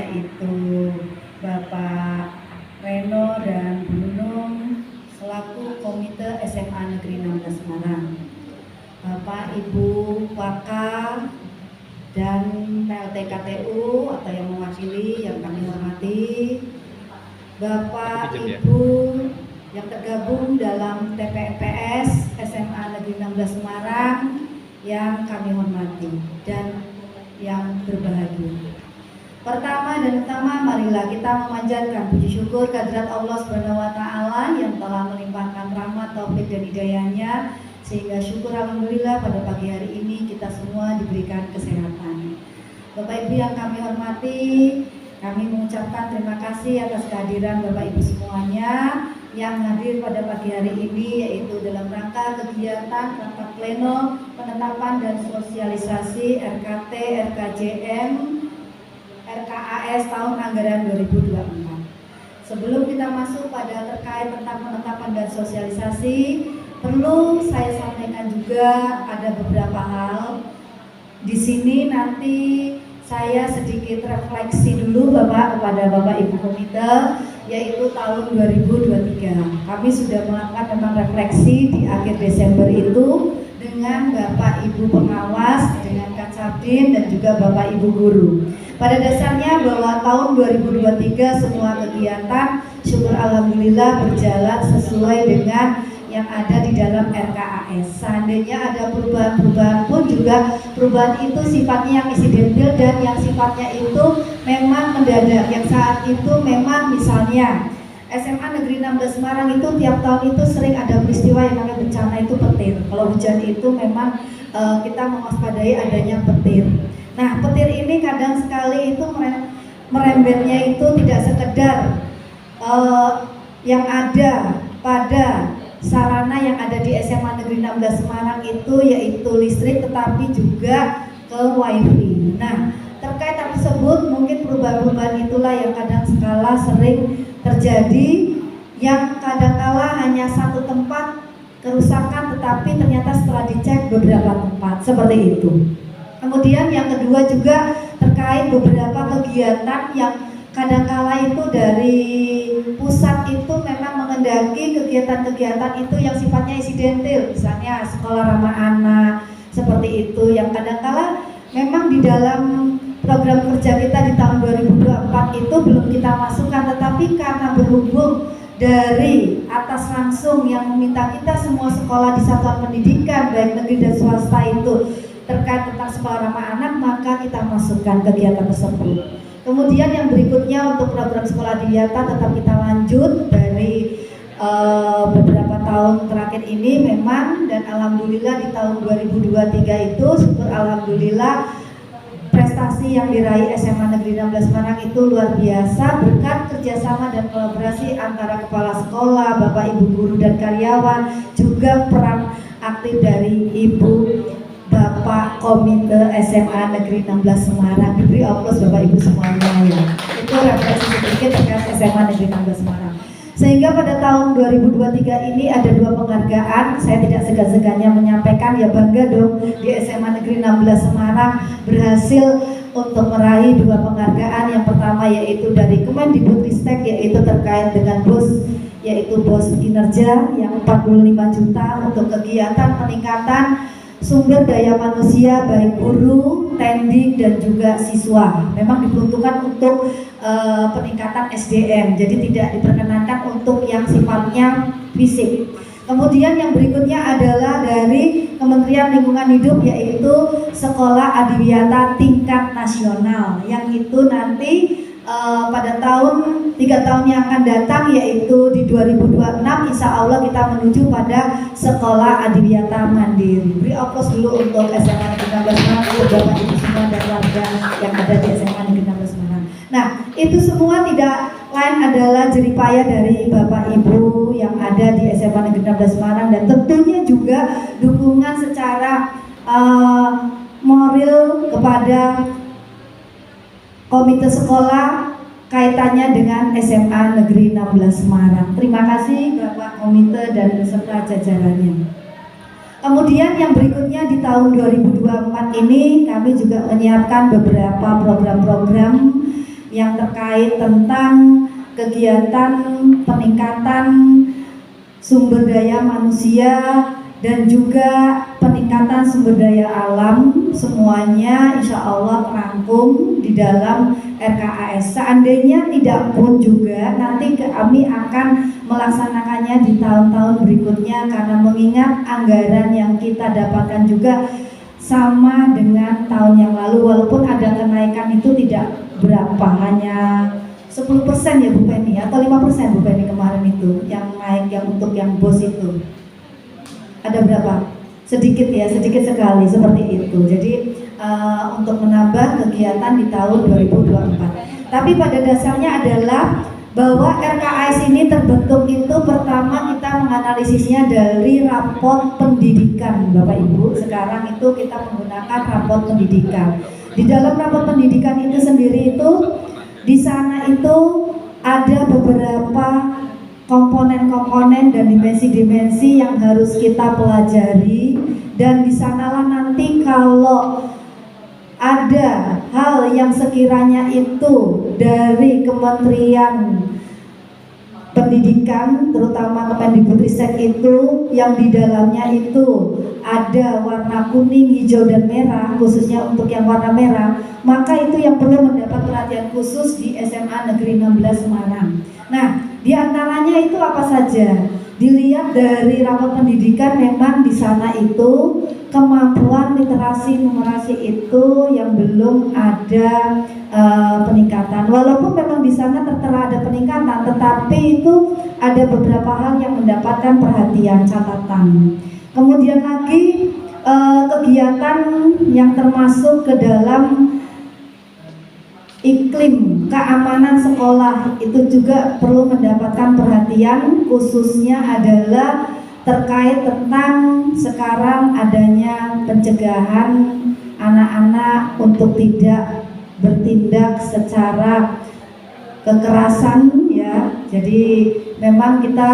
yaitu Bapak Reno dan Bu Nunung selaku Komite SMA Negeri 16 Semarang, Bapak Ibu Waka dan PLT KTU atau yang mewakili yang kami hormati, Bapak Ibu yang tergabung dalam TPMPS SMA Negeri 16 Semarang yang kami hormati dan yang berbahagia. Pertama dan utama, marilah kita memanjatkan puji syukur kehadirat Allah Subhanahu wa Ta'ala yang telah melimpahkan rahmat, taufik dan hidayahnya, sehingga syukur alhamdulillah pada pagi hari ini kita semua diberikan kesehatan. Bapak Ibu yang kami hormati, kami mengucapkan terima kasih atas kehadiran Bapak Ibu semuanya yang hadir pada pagi hari ini, yaitu dalam rangka kegiatan rapat pleno penetapan dan sosialisasi RKT, RKJM, RKAS tahun anggaran 2024. Sebelum kita masuk pada terkait tentang penetapan dan sosialisasi, perlu saya sampaikan juga ada beberapa hal. Di sini nanti saya sedikit refleksi dulu Bapak kepada Bapak Ibu Komite, yaitu tahun 2023. Kami sudah melakukan tentang refleksi di akhir Desember itu dengan Bapak Ibu pengawas, dengan Kacabdin dan juga Bapak Ibu guru. Pada dasarnya bahwa tahun 2023 semua kegiatan syukur alhamdulillah berjalan sesuai dengan yang ada di dalam RKAS. Seandainya ada perubahan-perubahan pun juga perubahan itu sifatnya yang insidental dan yang sifatnya itu memang mendadak. Yang saat itu memang misalnya SMA Negeri 16 Semarang itu tiap tahun itu sering ada peristiwa yang namanya bencana itu petir. Kalau hujan itu memang kita mewaspadai adanya petir. Nah, petir ini kadang sekali itu merembetnya itu tidak sekedar yang ada pada sarana yang ada di SMA Negeri 16 Semarang itu yaitu listrik, tetapi juga ke wifi. Nah, terkait hal tersebut mungkin perubahan-perubahan itulah yang kadang sekala sering terjadi, yang kadang-kala hanya satu tempat kerusakan tetapi ternyata setelah dicek beberapa tempat seperti itu. Kemudian yang kedua juga terkait beberapa kegiatan yang kadangkala itu dari pusat itu memang mengendaki kegiatan-kegiatan itu yang sifatnya insidental, misalnya sekolah ramah anak seperti itu, yang kadangkala memang di dalam program kerja kita di tahun 2024 itu belum kita masukkan, tetapi karena berhubung dari atas langsung yang meminta kita semua sekolah di satuan pendidikan baik negeri dan swasta itu terkait tentang sekolah ramah anak, maka kita masukkan kegiatan tersebut. Kemudian yang berikutnya untuk program sekolah adiwiyata tetap kita lanjut dari beberapa tahun terakhir ini memang, dan alhamdulillah di tahun 2023 itu syukur alhamdulillah prestasi yang diraih SMA Negeri 16 Semarang itu luar biasa berkat kerjasama dan kolaborasi antara kepala sekolah, Bapak Ibu guru dan karyawan, juga peran aktif dari Ibu Bapak Komite SMA Negeri 16 Semarang. Diberi aplaus Bapak Ibu semuanya ya. Itu refleksi sedikit terkait SMA Negeri 16 Semarang. Sehingga pada tahun 2023 ini ada dua penghargaan. Saya tidak segan-segannya menyampaikan, ya bangga dong di SMA Negeri 16 Semarang berhasil untuk meraih dua penghargaan. Yang pertama yaitu dari Kemendikbudristek, yaitu terkait dengan yaitu BOS kinerja yang 45 juta untuk kegiatan peningkatan sumber daya manusia baik guru, tendik dan juga siswa. Memang diperuntukkan untuk peningkatan SDM, jadi tidak diperkenankan untuk yang sifatnya fisik. Kemudian yang berikutnya adalah dari Kementerian Lingkungan Hidup, yaitu Sekolah Adiwiyata Tingkat Nasional, yang itu nanti pada 3 tahun yang akan datang, yaitu di 2026 insya Allah kita menuju pada sekolah adiwiyata mandiri. Beri aplaus dulu untuk SMA Negeri 16 Semarang, untuk Bapak Ibu semua dan warga yang ada di SMA Negeri 16 Semarang. Nah, itu semua tidak lain adalah jeripaya dari Bapak Ibu yang ada di SMA Negeri 16 Semarang, dan tentunya juga dukungan secara moral kepada komite sekolah kaitannya dengan SMA Negeri 16 Semarang. Terima kasih Bapak Komite dan beserta jajarannya. Kemudian yang berikutnya di tahun 2024 ini kami juga menyiapkan beberapa program-program yang terkait tentang kegiatan peningkatan sumber daya manusia dan juga peningkatan sumber daya alam, semuanya insya Allah terangkum di dalam RKAS. Seandainya tidak pun juga nanti kami akan melaksanakannya di tahun-tahun berikutnya, karena mengingat anggaran yang kita dapatkan juga sama dengan tahun yang lalu, walaupun ada kenaikan itu tidak berapa, hanya 10% ya Bu Penny, atau 5% Bu Penny kemarin itu yang naik, yang untuk yang BOS itu ada berapa? Sedikit ya, sedikit sekali seperti itu. Jadi untuk menambah kegiatan di tahun 2024. Tapi pada dasarnya adalah bahwa RKAS ini terbentuk itu pertama kita menganalisisnya dari raport pendidikan Bapak Ibu. Sekarang itu kita menggunakan raport pendidikan. Di dalam raport pendidikan itu sendiri itu di sana itu ada beberapa komponen-komponen dan dimensi-dimensi yang harus kita pelajari, dan di sanalah nanti kalau ada hal yang sekiranya itu dari Kementerian Pendidikan, terutama Kemendikbudristek itu yang di dalamnya itu ada warna kuning, hijau, dan merah, khususnya untuk yang warna merah, maka itu yang perlu mendapat perhatian khusus di SMA Negeri 16 Semarang. Nah, di antaranya itu apa saja? Dilihat dari rapor pendidikan, memang di sana itu kemampuan literasi numerasi itu yang belum ada peningkatan. Walaupun memang di sana tertera ada peningkatan, tetapi itu ada beberapa hal yang mendapatkan perhatian catatan. Kemudian lagi kegiatan yang termasuk ke dalam iklim keamanan sekolah itu juga perlu mendapatkan perhatian, khususnya adalah terkait tentang sekarang adanya pencegahan anak-anak untuk tidak bertindak secara kekerasan ya. Jadi memang kita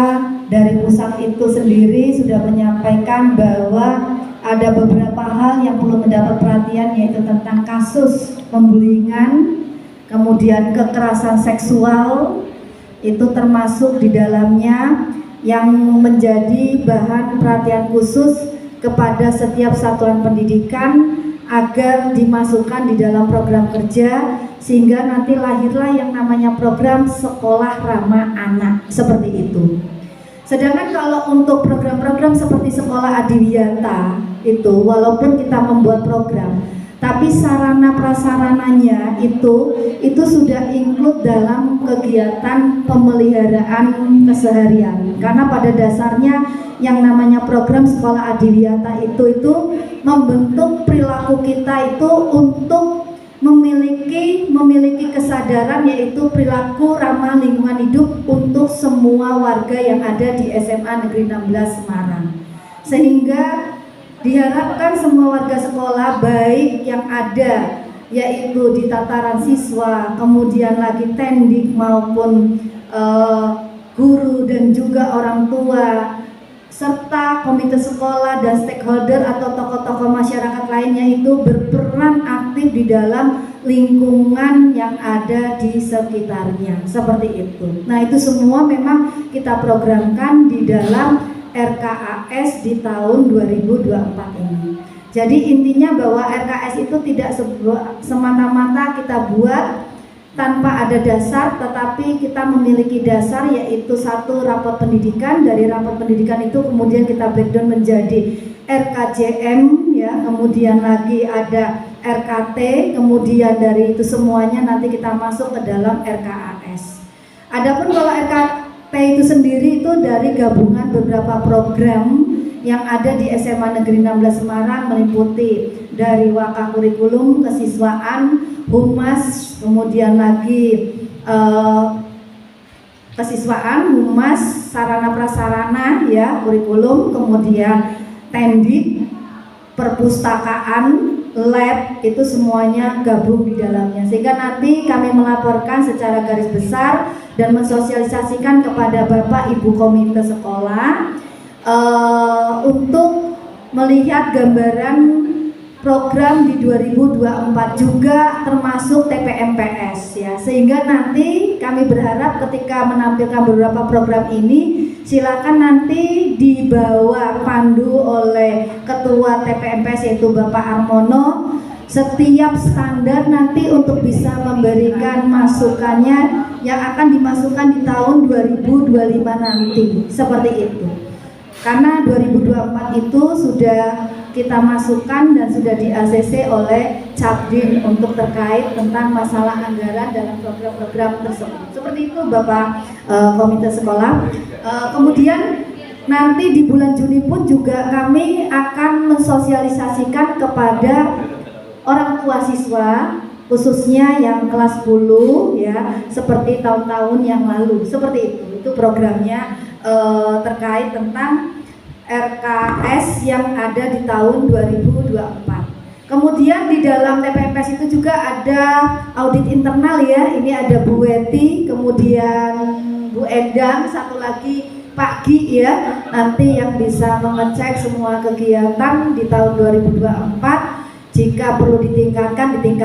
dari pusat itu sendiri sudah menyampaikan bahwa ada beberapa hal yang perlu mendapat perhatian, yaitu tentang kasus pembulian, kemudian kekerasan seksual itu termasuk di dalamnya, yang menjadi bahan perhatian khusus kepada setiap satuan pendidikan agar dimasukkan di dalam program kerja, sehingga nanti lahirlah yang namanya program sekolah ramah anak seperti itu. Sedangkan kalau untuk program-program seperti sekolah adiwiyata itu, walaupun kita membuat program, tapi sarana prasarananya itu sudah include dalam kegiatan pemeliharaan keseharian. Karena pada dasarnya yang namanya program sekolah adiwiyata itu membentuk perilaku kita itu untuk memiliki kesadaran, yaitu perilaku ramah lingkungan hidup untuk semua warga yang ada di SMA Negeri 16 Semarang. Sehingga diharapkan semua warga sekolah, baik yang ada yaitu di tataran siswa, kemudian lagi tendik maupun guru dan juga orang tua, serta komite sekolah dan stakeholder atau tokoh-tokoh masyarakat lainnya itu berperan aktif di dalam lingkungan yang ada di sekitarnya, seperti itu. Nah, itu semua memang kita programkan di dalam RKAS di tahun 2024 ini. Jadi intinya bahwa RKAS itu tidak semata-mata kita buat tanpa ada dasar, tetapi kita memiliki dasar, yaitu satu raport pendidikan. Dari raport pendidikan itu kemudian kita breakdown menjadi RKJM ya, kemudian lagi ada RKT, kemudian dari itu semuanya nanti kita masuk ke dalam RKAS. Adapun kalau RKT itu sendiri itu dari gabungan beberapa program yang ada di SMA Negeri 16 Semarang, meliputi dari Waka Kurikulum, Kesiswaan, Humas, kemudian lagi kesiswaan, Humas, sarana prasarana ya, kurikulum, kemudian tendik, perpustakaan, lab, itu semuanya gabung di dalamnya, sehingga nanti kami melaporkan secara garis besar dan mensosialisasikan kepada Bapak Ibu komite sekolah untuk melihat gambaran program di 2024 juga termasuk TPMPS ya, sehingga nanti kami berharap ketika menampilkan beberapa program ini silakan nanti dibawa pandu oleh Ketua TPMPS yaitu Bapak Armono. Setiap standar nanti untuk bisa memberikan masukannya yang akan dimasukkan di tahun 2025 nanti, seperti itu. Karena 2024 itu sudah kita masukkan dan sudah di ACC oleh Capdin untuk terkait tentang masalah anggaran dalam program-program tersebut. Seperti itu Bapak Komite Sekolah. Kemudian nanti di bulan Juni pun juga kami akan mensosialisasikan kepada orang tua siswa khususnya yang kelas 10 ya, seperti tahun-tahun yang lalu. Seperti itu programnya terkait tentang RKS yang ada di tahun 2024. Kemudian di dalam TPMPS itu juga ada audit internal ya. Ini ada Bu Weti, kemudian Bu Endang, satu lagi Pak Gi ya. Nanti yang bisa mengecek semua kegiatan di tahun 2024. Jika perlu ditingkatkan di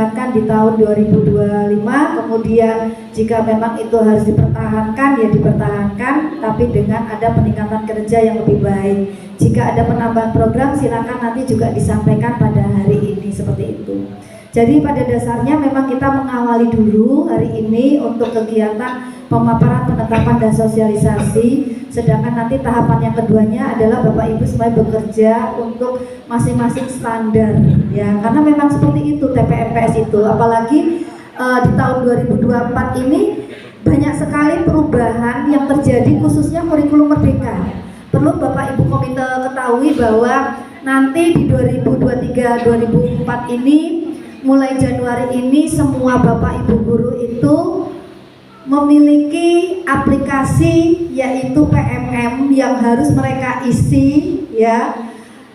tahun 2025. Kemudian jika memang itu harus dipertahankan ya dipertahankan, tapi dengan ada peningkatan kerja yang lebih baik. Jika ada penambahan program silakan nanti juga disampaikan pada hari ini, seperti itu. Jadi pada dasarnya memang kita mengawali dulu hari ini untuk kegiatan pemaparan, penetapan dan sosialisasi, sedangkan nanti tahapan yang keduanya adalah Bapak Ibu semuanya bekerja untuk masing-masing standar ya, karena memang seperti itu TPMPS itu, apalagi di tahun 2024 ini banyak sekali perubahan yang terjadi khususnya kurikulum merdeka. Perlu Bapak Ibu Komite ketahui bahwa nanti di 2023-2024 ini mulai Januari ini semua Bapak Ibu guru itu memiliki aplikasi yaitu PMM yang harus mereka isi ya.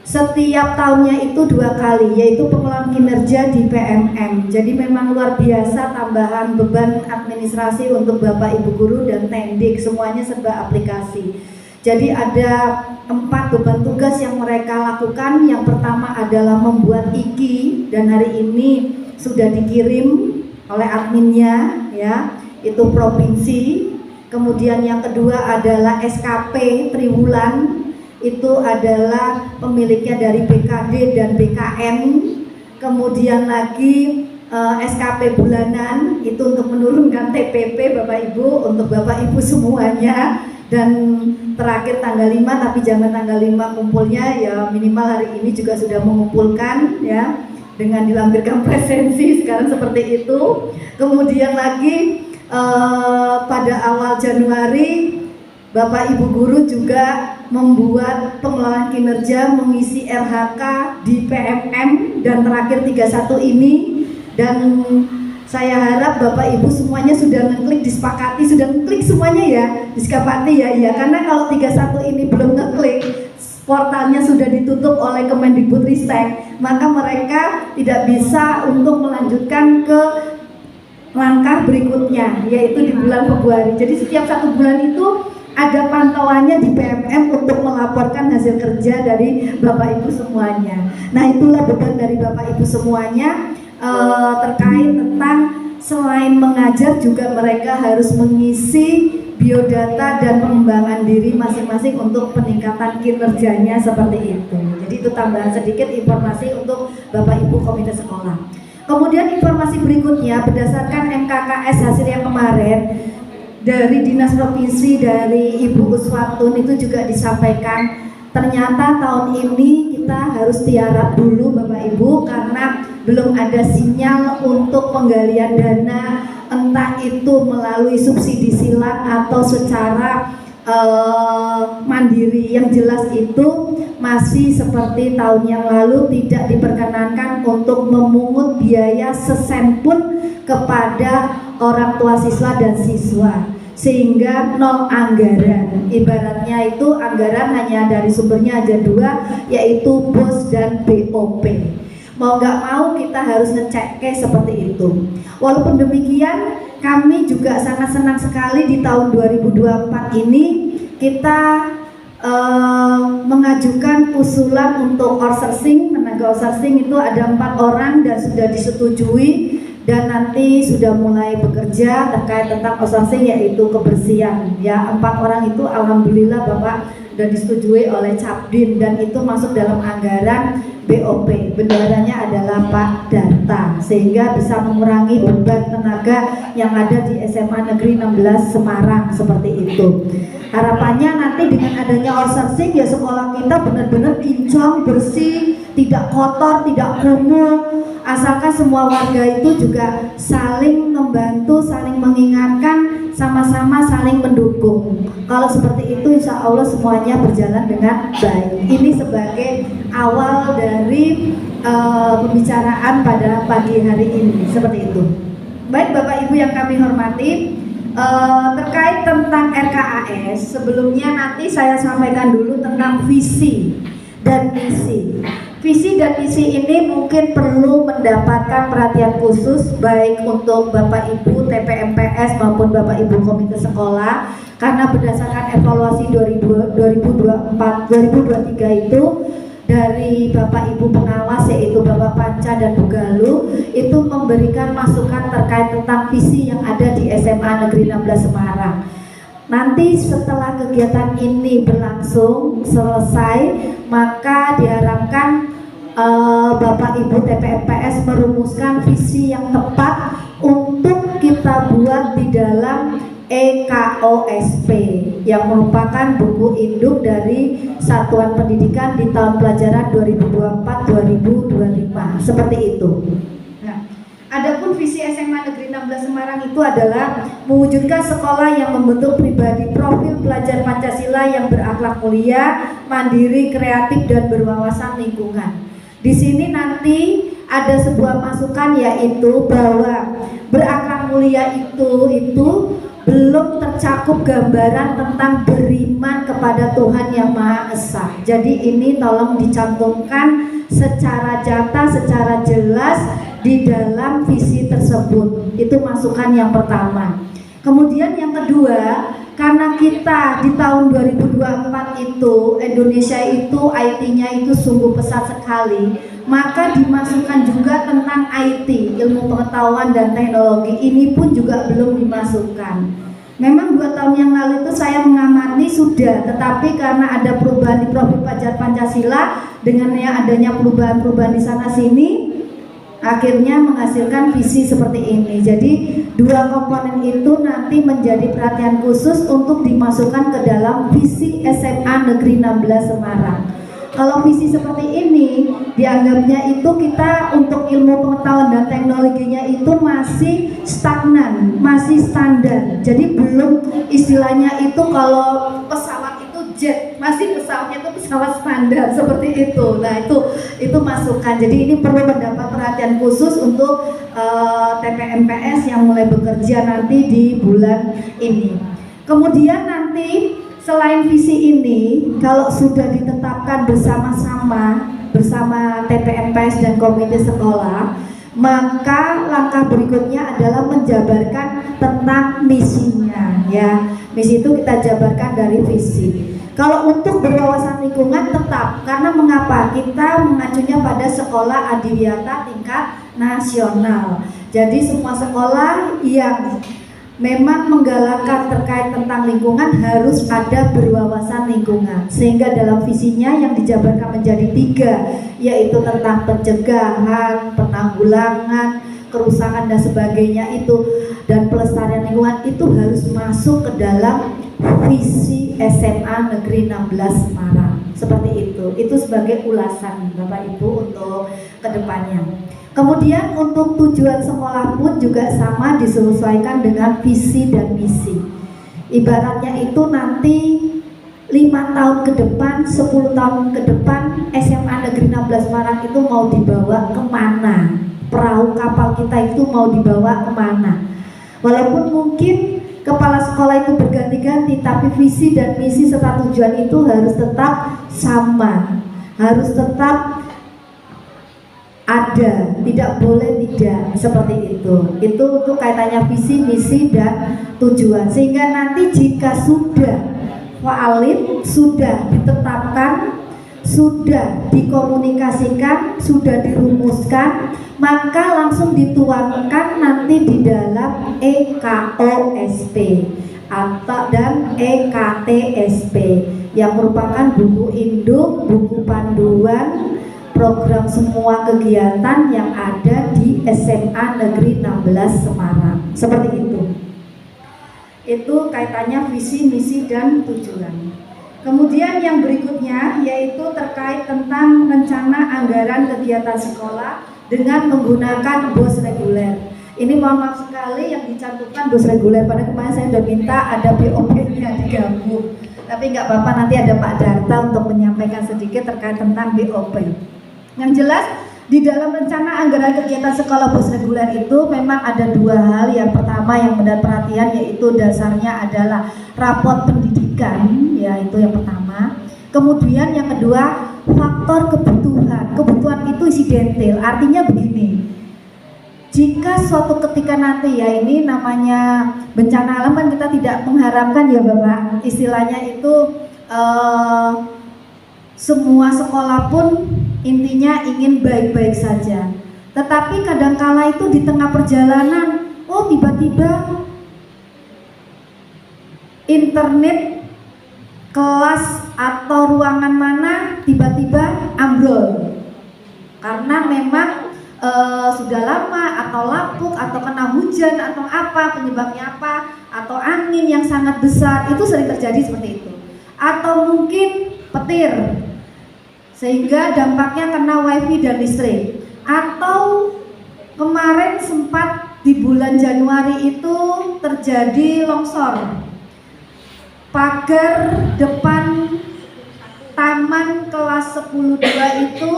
Setiap tahunnya itu 2 kali, yaitu pengelolaan kinerja di PMM. Jadi memang luar biasa tambahan beban administrasi untuk Bapak Ibu guru dan tendik, semuanya serba aplikasi. Jadi ada 4 beban tugas yang mereka lakukan. Yang pertama adalah membuat IKI, dan hari ini sudah dikirim oleh adminnya ya, itu provinsi. Kemudian yang kedua adalah SKP triwulan, itu adalah pemiliknya dari BKD dan BKN. Kemudian lagi SKP bulanan itu untuk menurunkan TPP Bapak Ibu, untuk Bapak Ibu semuanya. Dan terakhir tanggal 5, tapi jangan tanggal 5 kumpulnya ya, minimal hari ini juga sudah mengumpulkan ya, dengan dilampirkan presensi sekarang seperti itu. Kemudian lagi pada awal Januari Bapak Ibu guru juga membuat pengelolaan kinerja, mengisi RHK di PMM, dan terakhir 31 ini. Dan saya harap Bapak Ibu semuanya sudah ngeklik, disepakati, sudah ngeklik semuanya ya, disepakati ya, iya. Karena kalau 31 ini belum ngeklik, portalnya sudah ditutup oleh Kemendikbudristek, maka mereka tidak bisa untuk melanjutkan ke langkah berikutnya, yaitu di bulan Februari. Jadi setiap 1 bulan itu ada pantauannya di PMM untuk melaporkan hasil kerja dari Bapak Ibu semuanya. Nah, itulah beban dari Bapak Ibu semuanya terkait tentang selain mengajar juga mereka harus mengisi biodata dan pengembangan diri masing-masing untuk peningkatan kinerjanya, seperti itu. Jadi itu tambahan sedikit informasi untuk Bapak Ibu Komite Sekolah. Kemudian informasi berikutnya, berdasarkan MKKS hasil yang kemarin dari Dinas Provinsi dari Ibu Uswatun itu juga disampaikan, ternyata tahun ini kita harus tiarap dulu Bapak Ibu, karena belum ada sinyal untuk penggalian dana, entah itu melalui subsidi silang atau secara mandiri. Yang jelas itu masih seperti tahun yang lalu, tidak diperkenankan untuk memungut biaya sesen pun kepada orang tua siswa dan siswa, sehingga nol anggaran. Ibaratnya itu anggaran hanya dari sumbernya aja 2, yaitu BOS dan BOP. Mau nggak mau kita harus ngecek seperti itu. Walaupun demikian, kami juga sangat senang sekali di tahun 2024 ini kita mengajukan usulan untuk outsourcing. Tenaga outsourcing itu ada 4 orang dan sudah disetujui dan nanti sudah mulai bekerja terkait tentang outsourcing, yaitu kebersihan ya. 4 orang itu alhamdulillah Bapak sudah disetujui oleh Capdin dan itu masuk dalam anggaran BOP. Bendaharanya adalah Pak Darta, sehingga bisa mengurangi beban tenaga yang ada di SMA Negeri 16 Semarang seperti itu. Harapannya nanti dengan adanya outsourcing ya sekolah kita benar-benar kinclong, bersih, tidak kotor, tidak kumuh, asalkan semua warga itu juga saling membantu, saling mengingatkan, sama-sama saling mendukung. Kalau seperti itu insya Allah semuanya berjalan dengan baik. Ini sebagai awal dari pembicaraan pada pagi hari ini, seperti itu. Baik Bapak Ibu yang kami hormati, terkait tentang RKAS, sebelumnya nanti saya sampaikan dulu tentang visi dan misi. Visi dan misi ini mungkin perlu mendapatkan perhatian khusus baik untuk Bapak Ibu TPMPS maupun Bapak Ibu Komite Sekolah, karena berdasarkan evaluasi 2023 itu dari Bapak Ibu pengawas yaitu Bapak Panca dan Bu Galuh itu memberikan masukan terkait tentang visi yang ada di SMA Negeri 16 Semarang. Nanti setelah kegiatan ini berlangsung selesai, maka diharapkan Bapak Ibu TPMPS merumuskan visi yang tepat untuk kita buat di dalam EKOSP yang merupakan buku induk dari Satuan Pendidikan di tahun pelajaran 2024-2025 seperti itu. Nah, adapun visi SMA Negeri 16 Semarang itu adalah mewujudkan sekolah yang membentuk pribadi profil pelajar Pancasila yang berakhlak mulia, mandiri, kreatif dan berwawasan lingkungan. Di sini nanti ada sebuah masukan yaitu bahwa berakhlak mulia itu belum tercakup gambaran tentang beriman kepada Tuhan Yang Maha Esa. Jadi ini tolong dicantumkan secara nyata, secara jelas di dalam visi tersebut. Itu masukan yang pertama. Kemudian yang kedua, karena kita di tahun 2024 itu Indonesia itu IT-nya itu sungguh pesat sekali, maka dimasukkan juga tentang IT, ilmu pengetahuan dan teknologi. Ini pun juga belum dimasukkan. Memang 2 tahun yang lalu itu saya mengamati sudah, tetapi karena ada perubahan di profil pelajar Pancasila dengan yang adanya perubahan-perubahan di sana sini, akhirnya menghasilkan visi seperti ini. Jadi 2 komponen itu nanti menjadi perhatian khusus untuk dimasukkan ke dalam visi SMA Negeri 16 Semarang. Kalau visi seperti ini dianggapnya itu kita untuk ilmu pengetahuan dan teknologinya itu masih stagnan, masih standar. Jadi belum istilahnya itu kalau pesawat itu jet, masih pesawatnya itu pesawat standar seperti itu. Nah itu masukan. Jadi ini perlu mendapat perhatian khusus untuk TPMPS yang mulai bekerja nanti di bulan ini. Kemudian nanti selain visi ini, kalau sudah ditetapkan bersama TPMPS dan komite sekolah, maka langkah berikutnya adalah menjabarkan tentang misinya ya. Misi itu kita jabarkan dari visi. Kalau untuk berwawasan lingkungan tetap, karena mengapa? Kita mengacunya pada sekolah adiwiyata tingkat nasional. Jadi semua sekolah yang memang menggalakkan terkait tentang lingkungan harus ada berwawasan lingkungan, sehingga dalam visinya yang dijabarkan menjadi 3, yaitu tentang pencegahan, penanggulangan, kerusakan dan sebagainya itu, dan pelestarian lingkungan itu harus masuk ke dalam visi SMA Negeri 16 Semarang. Seperti itu sebagai ulasan Bapak Ibu untuk kedepannya. Kemudian untuk tujuan sekolah pun juga sama, disesuaikan dengan visi dan misi. Ibaratnya itu nanti 5 tahun ke depan, 10 tahun ke depan SMA Negeri 16 Semarang itu mau dibawa kemana? Perahu kapal kita itu mau dibawa kemana? Walaupun mungkin kepala sekolah itu berganti-ganti, tapi visi dan misi serta tujuan itu harus tetap sama, harus tetap ada, tidak boleh tidak, seperti itu. Itu untuk kaitannya visi, misi dan tujuan. Sehingga nanti jika sudah fa'alim sudah ditetapkan, sudah dikomunikasikan, sudah dirumuskan, maka langsung dituangkan nanti di dalam EKOSP dan EKTSP yang merupakan buku induk, buku panduan program semua kegiatan yang ada di SMA Negeri 16 Semarang. Seperti itu. Itu kaitannya visi, misi, dan tujuan. Kemudian yang berikutnya yaitu terkait tentang rencana anggaran kegiatan sekolah dengan menggunakan BOS reguler. Ini mohon maaf sekali yang dicantumkan BOS reguler, pada kemarin saya sudah minta ada BOP-nya digabung. Tapi nggak apa-apa, nanti ada Pak Darta untuk menyampaikan sedikit terkait tentang BOP. Yang jelas di dalam rencana anggaran kegiatan sekolah BOS reguler itu memang ada dua hal. Yang pertama yang mendapat perhatian yaitu dasarnya adalah rapot pendidikan, ya itu yang pertama. Kemudian yang kedua faktor kebutuhan. Kebutuhan itu insidental, artinya begini. Jika suatu ketika nanti ya ini namanya bencana alam kan kita tidak mengharapkan ya Bapak, istilahnya itu semua sekolah pun intinya ingin baik-baik saja. Tetapi kadangkala itu di tengah perjalanan, oh tiba-tiba internet kelas atau ruangan mana tiba-tiba ambrol. Karena memang sudah lama atau lapuk atau kena hujan atau apa, penyebabnya apa, atau angin yang sangat besar, itu sering terjadi seperti itu. Atau mungkin petir sehingga dampaknya kena wifi dan listrik. Atau kemarin sempat di bulan Januari itu terjadi longsor, pagar depan taman kelas 10-2 itu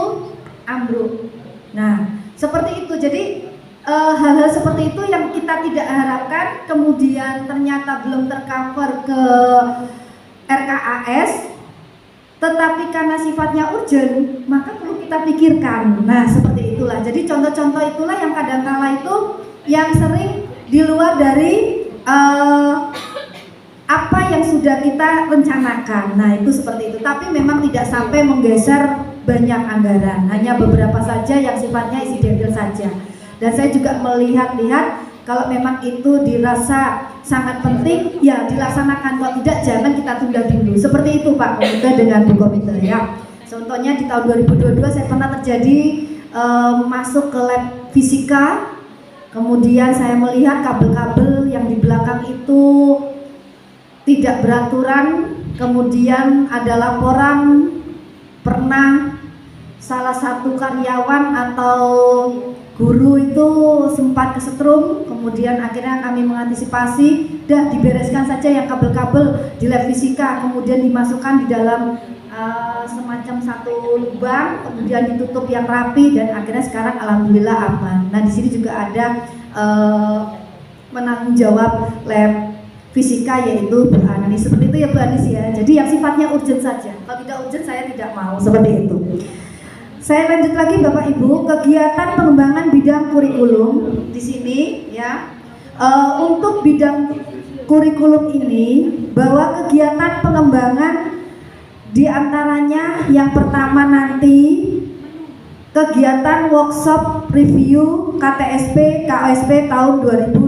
ambruk. Nah seperti itu, jadi hal-hal seperti itu yang kita tidak harapkan, kemudian ternyata belum tercover ke RKAS, tetapi karena sifatnya urgent, maka perlu kita pikirkan. Nah seperti itulah, jadi contoh-contoh itulah yang kadang-kala itu yang sering di luar dari apa yang sudah kita rencanakan. Nah itu seperti itu, tapi memang tidak sampai menggeser banyak anggaran, hanya beberapa saja yang sifatnya insidental saja. Dan saya juga melihat-lihat kalau memang itu dirasa sangat penting, ya dilaksanakan. Kalau tidak, jangan kita tunda dulu. Seperti itu Pak Komite dengan Bu Komite ya. Contohnya di tahun 2022 saya pernah terjadi masuk ke lab fisika, kemudian saya melihat kabel-kabel yang di belakang itu tidak beraturan, kemudian ada laporan pernah salah satu karyawan atau guru itu sempat kesetrum, kemudian akhirnya kami mengantisipasi, dah dibereskan saja yang kabel-kabel di lab fisika, kemudian dimasukkan di dalam semacam satu lubang, kemudian ditutup yang rapi, dan akhirnya sekarang alhamdulillah aman. Nah di sini juga ada penanggung jawab lab fisika yaitu Bu Anis. Seperti itu ya Bu Anis ya. Jadi yang sifatnya urgent saja. Kalau tidak urgent saya tidak mau, seperti itu. Saya lanjut lagi Bapak Ibu, kegiatan pengembangan bidang kurikulum di sini ya. Untuk bidang kurikulum ini, bahwa kegiatan pengembangan diantaranya yang pertama nanti kegiatan workshop review KTSP KOSP tahun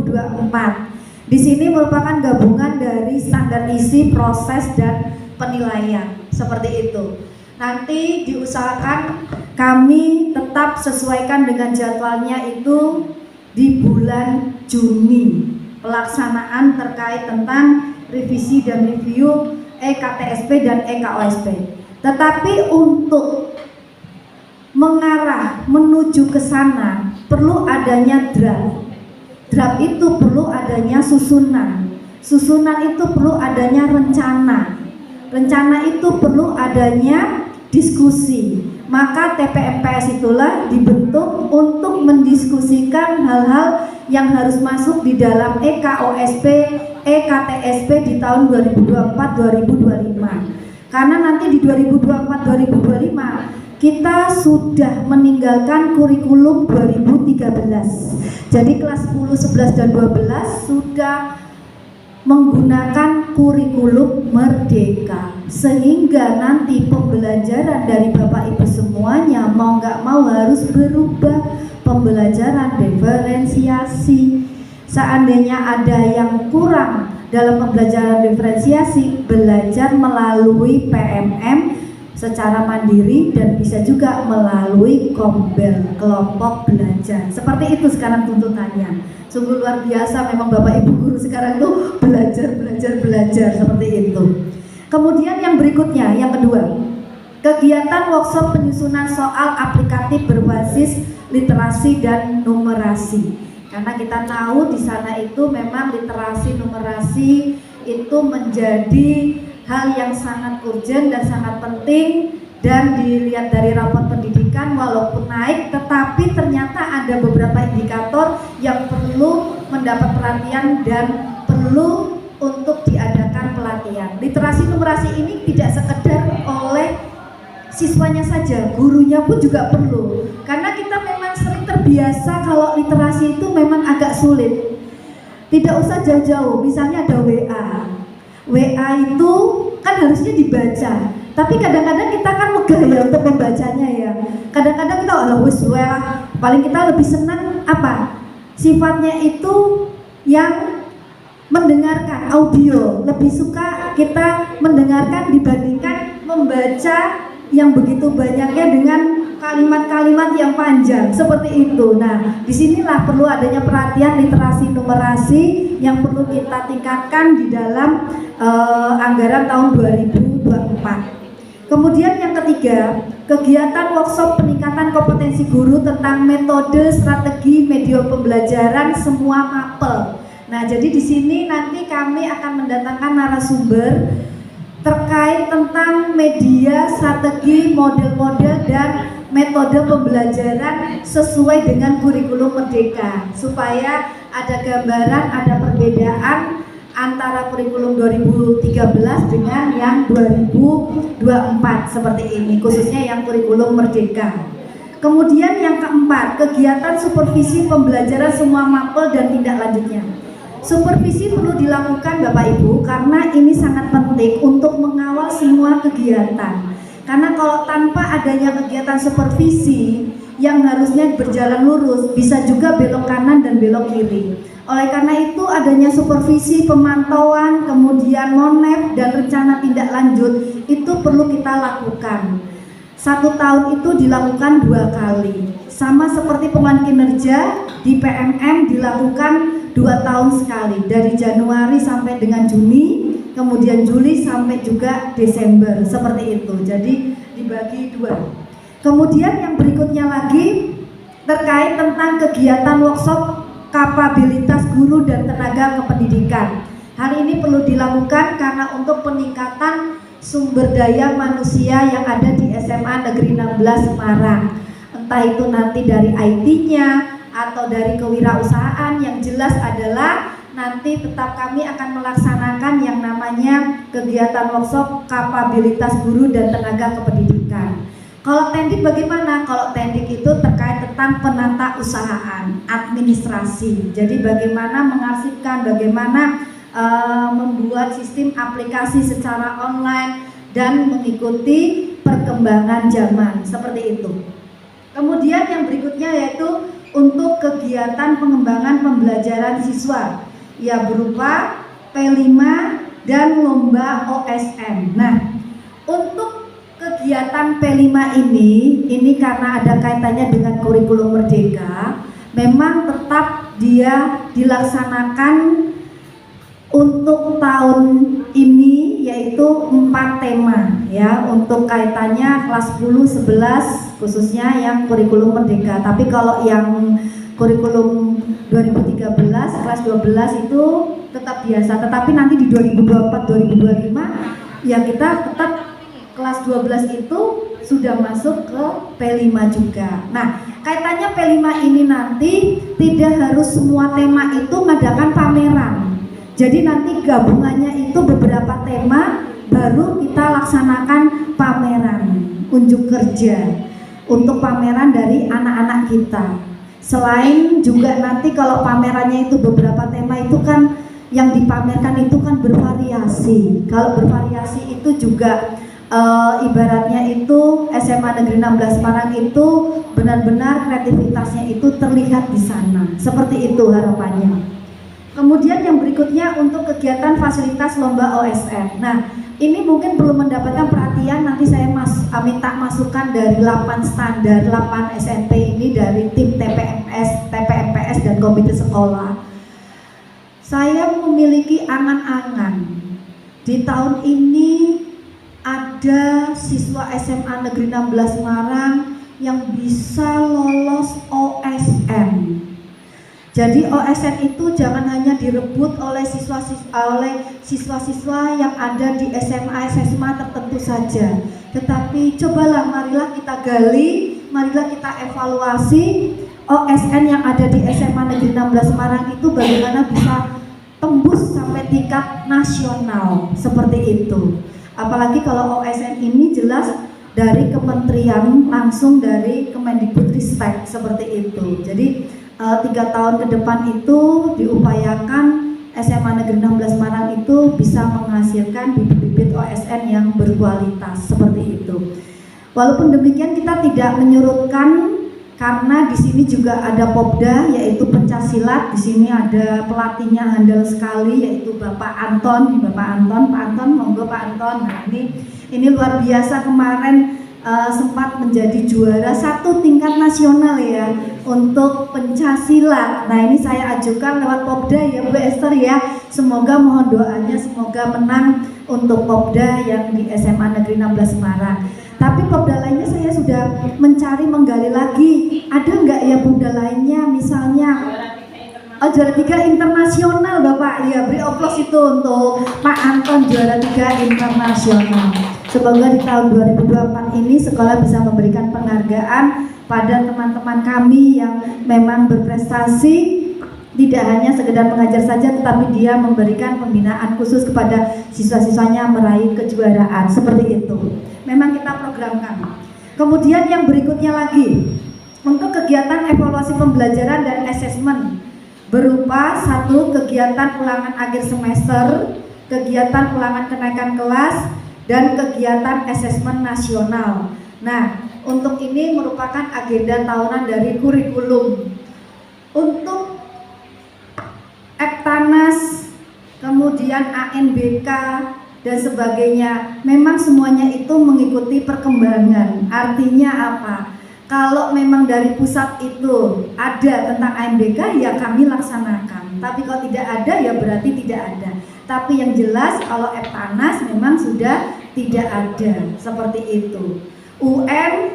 2024. Di sini merupakan gabungan dari standar isi, proses, dan penilaian. Seperti itu. Nanti diusahakan kami tetap sesuaikan dengan jadwalnya itu di bulan Juni. Pelaksanaan terkait tentang revisi dan review EKTSP dan EKOSP. Tetapi untuk mengarah menuju ke sana perlu adanya draft. Draft itu perlu adanya susunan. Susunan itu perlu adanya rencana. Rencana itu perlu adanya diskusi. Maka TPMPS itulah dibentuk untuk mendiskusikan hal-hal yang harus masuk di dalam EKOSP, EKTSP di tahun 2024-2025. Karena nanti di 2024-2025 kita sudah meninggalkan kurikulum 2013. Jadi kelas 10, 11, dan 12 sudah menggunakan kurikulum merdeka, sehingga nanti pembelajaran dari Bapak Ibu semuanya mau nggak mau harus berubah. Pembelajaran diferensiasi, seandainya ada yang kurang dalam pembelajaran diferensiasi, belajar melalui PMM secara mandiri dan bisa juga melalui KOMBEL, kelompok belajar. Seperti itu sekarang tuntutannya. Sungguh luar biasa memang Bapak Ibu guru sekarang tuh belajar seperti itu. Kemudian yang berikutnya, yang kedua, kegiatan workshop penyusunan soal aplikatif berbasis literasi dan numerasi. Karena kita tahu di sana itu memang literasi numerasi itu menjadi hal yang sangat urgent dan sangat penting, dan dilihat dari rapor pendidikan walaupun naik tetapi ternyata ada beberapa indikator yang perlu mendapat perhatian dan perlu untuk diadakan pelatihan. Literasi numerasi ini tidak sekedar oleh siswanya saja, gurunya pun juga perlu, karena kita memang sering terbiasa kalau literasi itu memang agak sulit. Tidak usah jauh-jauh, misalnya ada WA itu kan harusnya dibaca, tapi kadang-kadang kita kan megah ya untuk membacanya ya. Kadang-kadang kita paling kita lebih senang apa? Sifatnya itu yang mendengarkan audio, lebih suka kita mendengarkan dibandingkan membaca yang begitu banyaknya dengan kalimat-kalimat yang panjang seperti itu. Nah, disinilah perlu adanya perhatian literasi numerasi yang perlu kita tingkatkan di dalam anggaran tahun 2024. Kemudian yang ketiga, kegiatan workshop peningkatan kompetensi guru tentang metode strategi media pembelajaran semua mapel. Nah, jadi di sini nanti kami akan mendatangkan narasumber terkait tentang media, strategi, model-model dan metode pembelajaran sesuai dengan kurikulum merdeka, supaya ada gambaran, ada perbedaan antara kurikulum 2013 dengan yang 2024 seperti ini, khususnya yang kurikulum merdeka. Kemudian yang keempat, kegiatan supervisi pembelajaran semua mapel dan tindak lanjutnya. Supervisi perlu dilakukan Bapak Ibu karena ini sangat penting untuk mengawal semua kegiatan. Karena kalau tanpa adanya kegiatan supervisi yang harusnya berjalan lurus, bisa juga belok kanan dan belok kiri. Oleh karena itu adanya supervisi, pemantauan, kemudian monep dan rencana tindak lanjut itu perlu kita lakukan. 1 tahun itu dilakukan 2 kali. Sama seperti penguatan kinerja di PMM dilakukan 2 tahun sekali, dari Januari sampai dengan Juni, kemudian Juli sampai juga Desember, seperti itu. Jadi dibagi 2. Kemudian yang berikutnya lagi terkait tentang kegiatan workshop kapabilitas guru dan tenaga kependidikan. Hal ini perlu dilakukan karena untuk peningkatan sumber daya manusia yang ada di SMA Negeri 16 Semarang. Entah itu nanti dari IT-nya atau dari kewirausahaan, yang jelas adalah nanti tetap kami akan melaksanakan yang namanya kegiatan workshop kapabilitas guru dan tenaga kependidikan. Kalau tendik bagaimana? Kalau tendik itu terkait tentang penata usahaan, administrasi. Jadi bagaimana mengarsipkan, bagaimana membuat sistem aplikasi secara online dan mengikuti perkembangan zaman, seperti itu. Kemudian yang berikutnya yaitu untuk kegiatan pengembangan pembelajaran siswa, ya berupa P5 dan lomba OSN. Nah, untuk kegiatan P5 ini karena ada kaitannya dengan kurikulum merdeka, memang tetap dia dilaksanakan untuk tahun ini, yaitu 4 tema ya, untuk kaitannya kelas 10, 11 khususnya yang kurikulum merdeka. Tapi kalau yang kurikulum 2013 kelas 12 itu tetap biasa, tetapi nanti di 2024 2025 ya kita tetap kelas 12 itu sudah masuk ke P5 juga. Nah, kaitannya P5 ini nanti tidak harus semua tema itu mengadakan pameran. Jadi nanti gabungannya itu beberapa tema baru kita laksanakan pameran, unjuk kerja untuk pameran dari anak-anak kita. Selain juga nanti kalau pamerannya itu beberapa tema itu kan yang dipamerkan itu kan bervariasi. Kalau bervariasi itu juga ibaratnya itu SMA Negeri 16 Semarang itu benar-benar kreativitasnya itu terlihat di sana. Seperti itu harapannya. Kemudian yang berikutnya untuk kegiatan fasilitas lomba OSN. Nah, ini mungkin perlu mendapatkan perhatian, nanti saya minta masukan dari 8 standar, 8 SMP ini dari tim TPMPS dan komite sekolah. Saya memiliki angan-angan di tahun ini ada siswa SMA Negeri 16 Semarang yang bisa lolos OSN. Jadi OSN itu jangan hanya direbut oleh siswa-siswa yang ada di SMA tertentu saja, tetapi cobalah marilah kita gali, marilah kita evaluasi OSN yang ada di SMA Negeri 16 Semarang itu bagaimana bisa tembus sampai tingkat nasional seperti itu. Apalagi kalau OSN ini jelas dari kementerian, langsung dari Kemendikbudristek seperti itu. Jadi 3 tahun ke depan itu diupayakan SMA Negeri 16 Semarang itu bisa menghasilkan bibit-bibit OSN yang berkualitas seperti itu. Walaupun demikian kita tidak menyurutkan, karena di sini juga ada Popda yaitu pencaksilat. Di sini ada pelatihnya handal sekali yaitu Bapak Anton. Pak Anton, monggo Pak Anton. Nah ini luar biasa, kemarin sempat menjadi juara 1 tingkat nasional ya untuk pencaksilat. Nah ini saya ajukan lewat Popda ya Bu Esther ya. Semoga mohon doanya semoga menang untuk Popda yang di SMA Negeri 16 Semarang. Tapi Popda lainnya saya sudah menggali lagi. Ada nggak ya Popda lainnya misalnya? Juara 3 internasional Bapak. Ya beri oplos itu untuk Pak Anton, juara 3 internasional. Semoga di tahun 2024 ini sekolah bisa memberikan penghargaan pada teman-teman kami yang memang berprestasi, tidak hanya sekedar mengajar saja, tetapi dia memberikan pembinaan khusus kepada siswa-siswanya meraih kejuaraan, seperti itu. Memang kita programkan. Kemudian yang berikutnya lagi, untuk kegiatan evaluasi pembelajaran dan asesmen, berupa 1 kegiatan ulangan akhir semester, kegiatan ulangan kenaikan kelas, dan kegiatan asesmen nasional. Nah, untuk ini merupakan agenda tahunan dari kurikulum. Untuk Eptanas, kemudian ANBK dan sebagainya, memang semuanya itu mengikuti perkembangan. Artinya apa? Kalau memang dari pusat itu ada tentang ANBK ya kami laksanakan. Tapi kalau tidak ada ya berarti tidak ada. Tapi yang jelas kalau Eptanas memang sudah tidak ada, seperti itu. UN,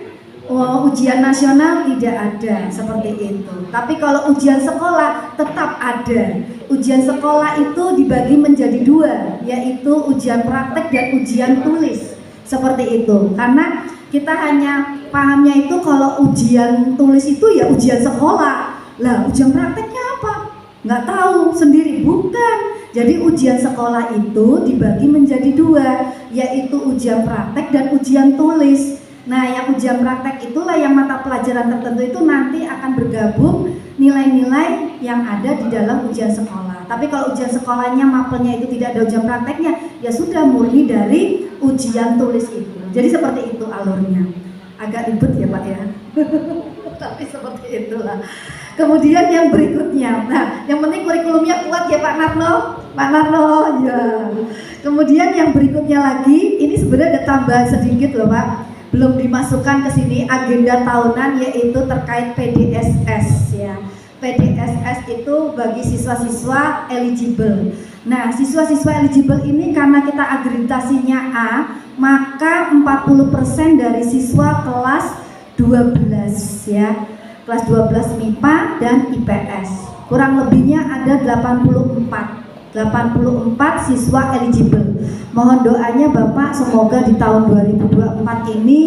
ujian nasional tidak ada, seperti itu. Tapi kalau ujian sekolah tetap ada. Ujian sekolah itu dibagi menjadi 2, yaitu ujian praktek dan ujian tulis, seperti itu. Karena kita hanya pahamnya itu kalau ujian tulis itu ya ujian sekolah. Lah ujian prakteknya apa? Nggak tahu sendiri, bukan. Jadi ujian sekolah itu dibagi menjadi 2, yaitu ujian praktek dan ujian tulis. Nah yang ujian praktek itulah yang mata pelajaran tertentu itu nanti akan bergabung nilai-nilai yang ada di dalam ujian sekolah. Tapi kalau ujian sekolahnya mapelnya itu tidak ada ujian prakteknya, ya sudah murni dari ujian tulis itu. Jadi seperti itu alurnya. Agak ribet ya Pak ya. Tapi seperti itulah. Kemudian yang berikutnya, nah yang penting kurikulumnya kuat ya Pak Narno. Pak Narno ya. Kemudian yang berikutnya lagi, ini sebenarnya ada tambahan sedikit loh Pak, belum dimasukkan ke sini agenda tahunan, yaitu terkait PDSS ya. PDSS itu bagi siswa-siswa eligible. Nah siswa-siswa eligible ini karena kita akreditasinya A, maka 40% dari siswa kelas 12 ya, kelas 12 MIPA dan IPS. Kurang lebihnya ada 84 siswa eligible. Mohon doanya Bapak, semoga di tahun 2024 ini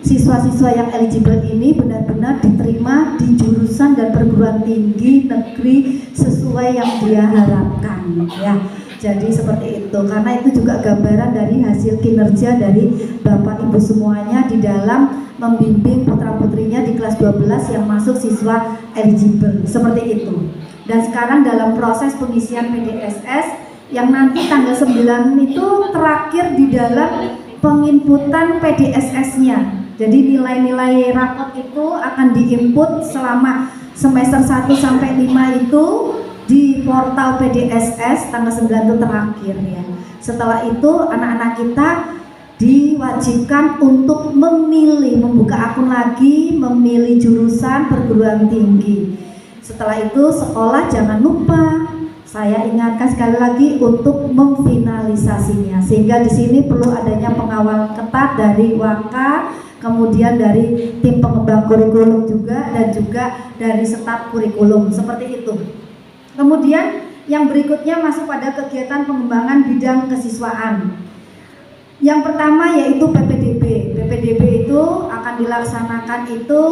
siswa-siswa yang eligible ini benar-benar diterima di jurusan dan perguruan tinggi negeri sesuai yang dia harapkan ya. Jadi seperti itu, karena itu juga gambaran dari hasil kinerja dari Bapak Ibu semuanya di dalam membimbing putra-putrinya di kelas 12 yang masuk siswa eligible, seperti itu. Dan sekarang dalam proses pengisian PDSS yang nanti tanggal 9 itu terakhir di dalam penginputan PDSS-nya. Jadi nilai-nilai rapot itu akan diinput selama semester 1 sampai 5 itu di portal PDSS tanggal 9 itu terakhir ya. Setelah itu anak-anak kita diwajibkan untuk memilih, membuka akun lagi, memilih jurusan perguruan tinggi. Setelah itu sekolah jangan lupa, saya ingatkan sekali lagi untuk memfinalisasinya. Sehingga di sini perlu adanya pengawal ketat dari Waka, kemudian dari tim pengembang kurikulum juga, dan juga dari staf kurikulum, seperti itu. Kemudian yang berikutnya masuk pada kegiatan pengembangan bidang kesiswaan. Yang pertama yaitu PPDB. PPDB itu akan dilaksanakan itu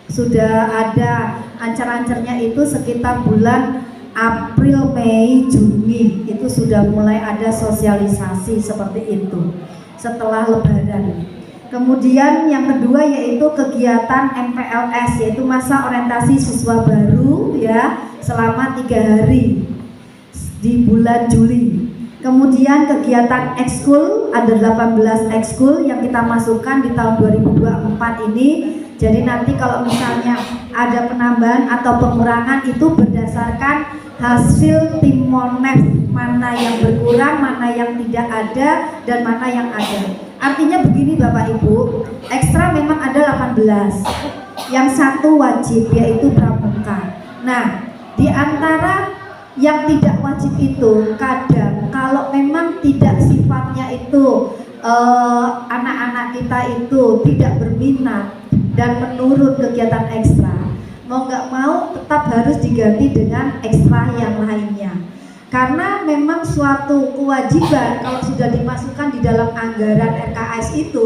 sudah ada ancar-ancarnya itu sekitar bulan April, Mei, Juni itu sudah mulai ada sosialisasi seperti itu setelah Lebaran. Kemudian yang kedua yaitu kegiatan MPLS, yaitu masa orientasi siswa baru ya selama 3 hari di bulan Juli. Kemudian kegiatan ekskul, ada 18 ekskul yang kita masukkan di tahun 2024 ini. Jadi nanti kalau misalnya ada penambahan atau pengurangan itu berdasarkan hasil tim Monef, mana yang berkurang, mana yang tidak ada, dan mana yang ada. Artinya begini Bapak Ibu, ekstra memang ada 18, yang satu wajib yaitu pramuka. Nah, di antara yang tidak wajib itu kadang kalau memang tidak sifatnya itu anak-anak kita itu tidak berminat dan menurut kegiatan ekstra, mau nggak mau tetap harus diganti dengan ekstra yang lainnya. Karena memang suatu kewajiban kalau sudah dimasukkan di dalam anggaran RKS itu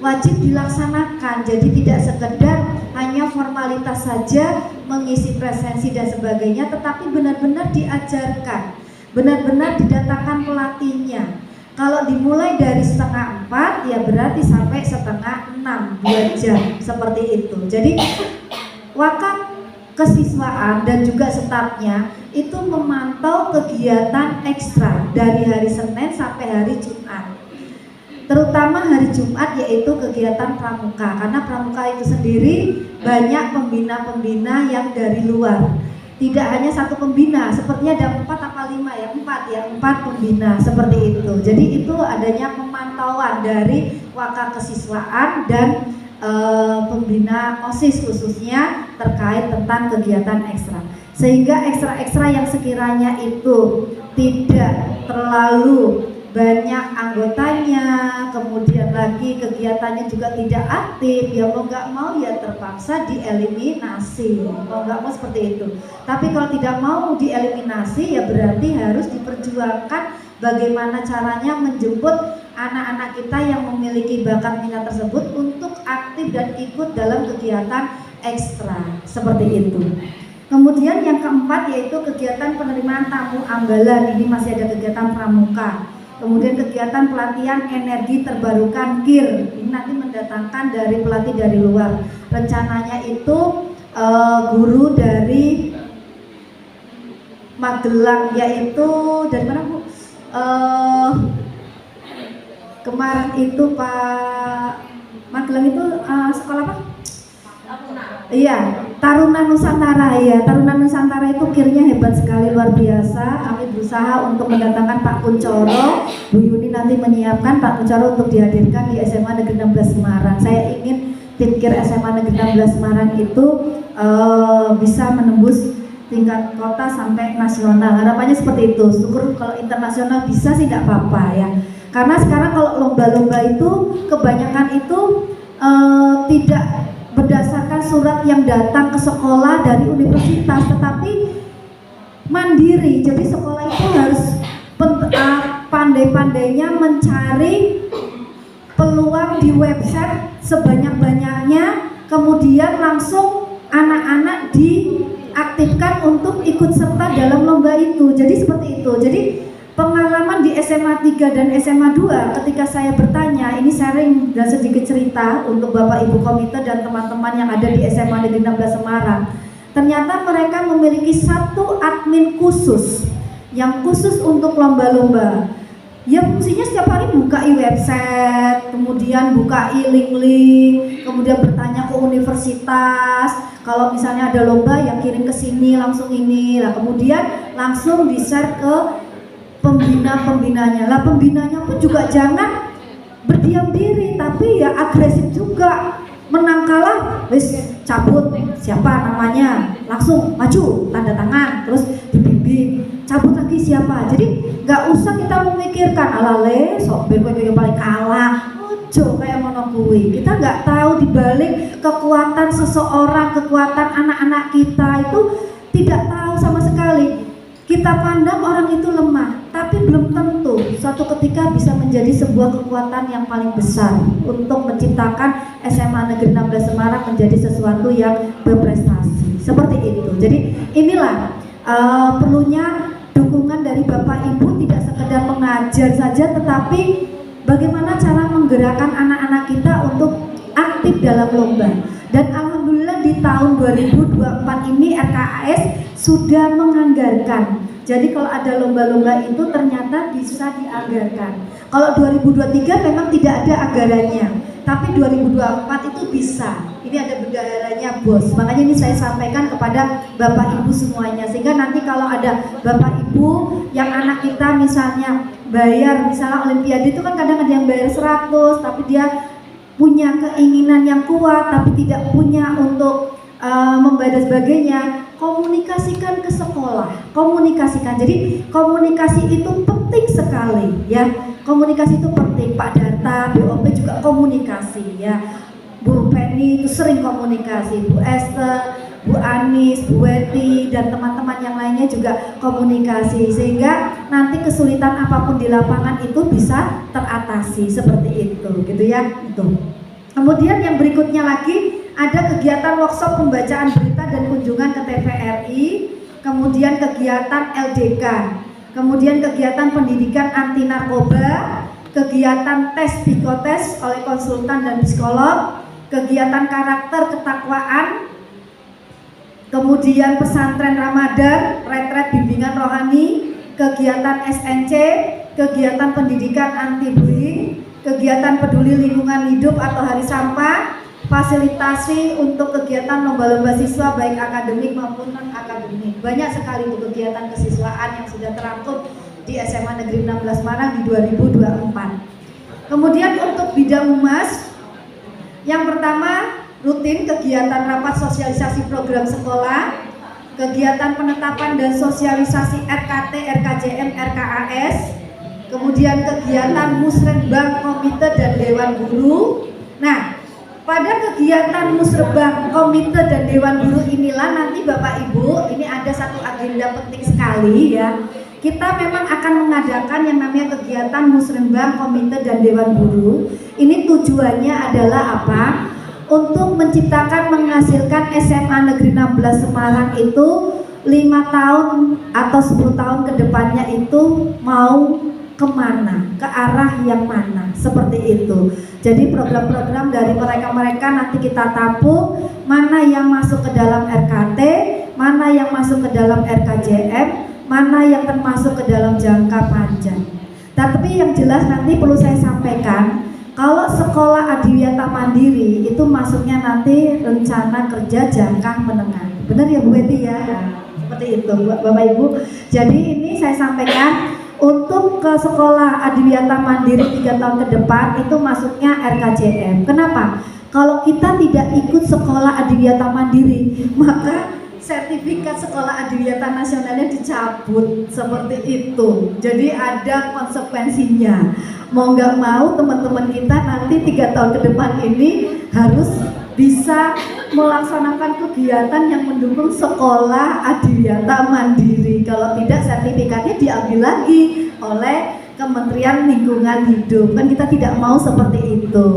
wajib dilaksanakan. Jadi tidak sekedar hanya formalitas saja mengisi presensi dan sebagainya, tetapi benar-benar diajarkan, benar-benar didatangkan pelatihnya. Kalau dimulai dari 3:30 ya berarti sampai 5:30, 2 jam seperti itu. Jadi Waka kesiswaan dan juga stafnya itu memantau kegiatan ekstra dari hari Senin sampai hari Jumat, terutama hari Jumat yaitu kegiatan pramuka, karena pramuka itu sendiri banyak pembina-pembina yang dari luar, tidak hanya satu pembina, sepertinya ada 4 atau 5 ya, 4 pembina seperti itu. Jadi itu adanya pemantauan dari Waka kesiswaan dan pembina OSIS khususnya terkait tentang kegiatan ekstra, sehingga ekstra-ekstra yang sekiranya itu tidak terlalu banyak anggotanya, kemudian lagi kegiatannya juga tidak aktif, ya mau nggak mau ya terpaksa dieliminasi, mau nggak mau seperti itu. Tapi kalau tidak mau dieliminasi ya berarti harus diperjuangkan bagaimana caranya menjemput anak-anak kita yang memiliki bakat minat tersebut untuk aktif dan ikut dalam kegiatan ekstra seperti itu. Kemudian yang keempat yaitu kegiatan penerimaan tamu ambalan, ini masih ada kegiatan pramuka. Kemudian kegiatan pelatihan energi terbarukan KIR, ini nanti mendatangkan dari pelatih dari luar. Rencananya itu guru dari Magelang, yaitu dari mana Bu? Kemarin itu Pak Magelang itu sekolah apa? Iya, Taruna Nusantara ya. Taruna Nusantara itu kirnya hebat sekali, luar biasa. Kami berusaha untuk mendatangkan Pak Kuncoro. Bu Yuni nanti menyiapkan Pak Kuncoro untuk dihadirkan di SMA Negeri 16 Semarang. Saya ingin tim KIR SMA Negeri 16 Semarang itu bisa menembus tingkat kota sampai nasional. Harapannya seperti itu. Syukur kalau internasional bisa sih nggak apa-apa ya. Karena sekarang kalau lomba-lomba itu kebanyakan itu tidak berdasarkan surat yang datang ke sekolah dari universitas, tetapi mandiri. Jadi sekolah itu harus pandai-pandainya mencari peluang di website sebanyak-banyaknya, kemudian langsung anak-anak diaktifkan untuk ikut serta dalam lomba itu. Jadi seperti itu. Jadi pengalaman di SMA 3 dan SMA 2 ketika saya bertanya, ini sharing dan sedikit cerita untuk Bapak Ibu komite dan teman-teman yang ada di SMA Negeri 16 Semarang. ternyata mereka memiliki satu admin khusus yang khusus untuk lomba-lomba. Ya fungsinya setiap hari buka website, kemudian buka link-link, kemudian bertanya ke universitas. Kalau misalnya ada lomba yang kirim ke sini langsung ini, lah kemudian langsung di-share ke pembinanya. Lah pembinanya pun juga jangan berdiam diri, tapi ya agresif juga. Menang kalah, wis cabut, siapa namanya, langsung maju, tanda tangan, terus dibimbing, cabut lagi siapa. Jadi nggak usah kita memikirkan alale sok ben kowe yang paling kalah, ojo kayak mono kuwi. Kita nggak tahu dibalik kekuatan seseorang, kekuatan anak-anak kita itu tidak tahu sama sekali. Kita pandang orang itu lemah, tapi belum tentu suatu ketika bisa menjadi sebuah kekuatan yang paling besar untuk menciptakan SMA Negeri 16 Semarang menjadi sesuatu yang berprestasi. Seperti itu. Jadi inilah perlunya dukungan dari Bapak Ibu, tidak sekedar mengajar saja, tetapi bagaimana cara menggerakkan anak-anak kita untuk aktif dalam lomba. Dan alhamdulillah di tahun 2024 ini RKAS sudah menganggarkan. Jadi kalau ada lomba-lomba itu ternyata bisa dianggarkan. Kalau 2023 memang tidak ada anggarannya, tapi 2024 itu bisa. Ini ada bendaharanya bos. Makanya ini saya sampaikan kepada Bapak Ibu semuanya, sehingga nanti kalau ada Bapak Ibu yang anak kita misalnya bayar, misalnya Olimpiade itu kan kadang ada yang bayar 100, tapi dia punya keinginan yang kuat tapi tidak punya untuk membayar sebagainya, komunikasikan ke sekolah, komunikasikan. Jadi komunikasi itu penting sekali ya, komunikasi itu penting. Pak Darta, BOP juga komunikasi ya, Bu Penny itu sering komunikasi, Bu Esther, Bu Anis, Bu Weti, dan teman-teman yang lainnya juga komunikasi, sehingga nanti kesulitan apapun di lapangan itu bisa teratasi seperti itu, gitu ya. Itu. Kemudian yang berikutnya lagi ada kegiatan workshop pembacaan berita dan kunjungan ke TVRI, kemudian kegiatan LDK, kemudian kegiatan pendidikan anti narkoba, kegiatan tes psikotes oleh konsultan dan psikolog, kegiatan karakter ketakwaan, kemudian pesantren Ramadan, retret bimbingan rohani, kegiatan SNC, kegiatan pendidikan anti bullying, kegiatan peduli lingkungan hidup atau hari sampah, fasilitasi untuk kegiatan lomba-lomba siswa baik akademik maupun non akademik. Banyak sekali untuk kegiatan kesiswaan yang sudah terangkum di SMA Negeri 16 Semarang di 2024. Kemudian untuk bidang humas, yang pertama rutin kegiatan rapat sosialisasi program sekolah, kegiatan penetapan dan sosialisasi RKT, RKJM, RKAS, kemudian kegiatan musrebang komite dan dewan guru. Nah, pada kegiatan musrebang komite dan dewan guru inilah nanti Bapak Ibu, ini ada satu agenda penting sekali ya. Kita memang akan mengadakan yang namanya kegiatan musrebang komite dan dewan guru. Ini tujuannya adalah apa? Untuk menciptakan, menghasilkan SMA Negeri 16 Semarang itu 5 tahun atau 10 tahun ke depannya itu mau kemana, ke arah yang mana, seperti itu. Jadi program-program dari mereka-mereka nanti kita tampung, mana yang masuk ke dalam RKT, mana yang masuk ke dalam RKJM, mana yang termasuk ke dalam jangka panjang. Tapi yang jelas nanti perlu saya sampaikan, kalau sekolah adiwiyata mandiri itu masuknya nanti rencana kerja jangka menengah. Benar ya Bu Betty ya? Seperti itu Bapak Ibu. Jadi ini saya sampaikan untuk ke sekolah adiwiyata mandiri 3 tahun ke depan itu masuknya RKJM. Kenapa? Kalau kita tidak ikut sekolah adiwiyata mandiri, maka sertifikat sekolah adiwiyata nasionalnya dicabut, seperti itu. Jadi ada konsekuensinya. Mau nggak mau teman-teman kita nanti 3 tahun ke depan ini harus bisa melaksanakan kegiatan yang mendukung sekolah adiwiyata mandiri. Kalau tidak, sertifikatnya diambil lagi oleh Kementerian Lingkungan Hidup. Kan kita tidak mau seperti itu.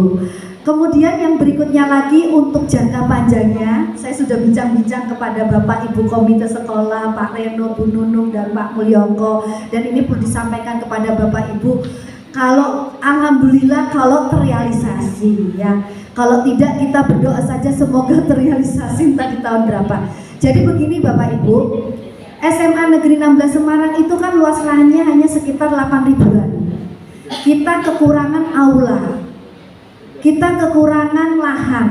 Kemudian yang berikutnya lagi untuk jangka panjangnya, saya sudah bincang-bincang kepada Bapak Ibu Komite Sekolah, Pak Reno, Bu Nunung, dan Pak Mulyongko, dan ini perlu disampaikan kepada Bapak Ibu. Kalau alhamdulillah kalau terrealisasi ya, kalau tidak kita berdoa saja semoga terrealisasi entah di tahun berapa. Jadi begini Bapak Ibu, SMA Negeri 16 Semarang itu kan luas lahannya hanya sekitar 8 ribuan. Kita kekurangan aula, kita kekurangan lahan.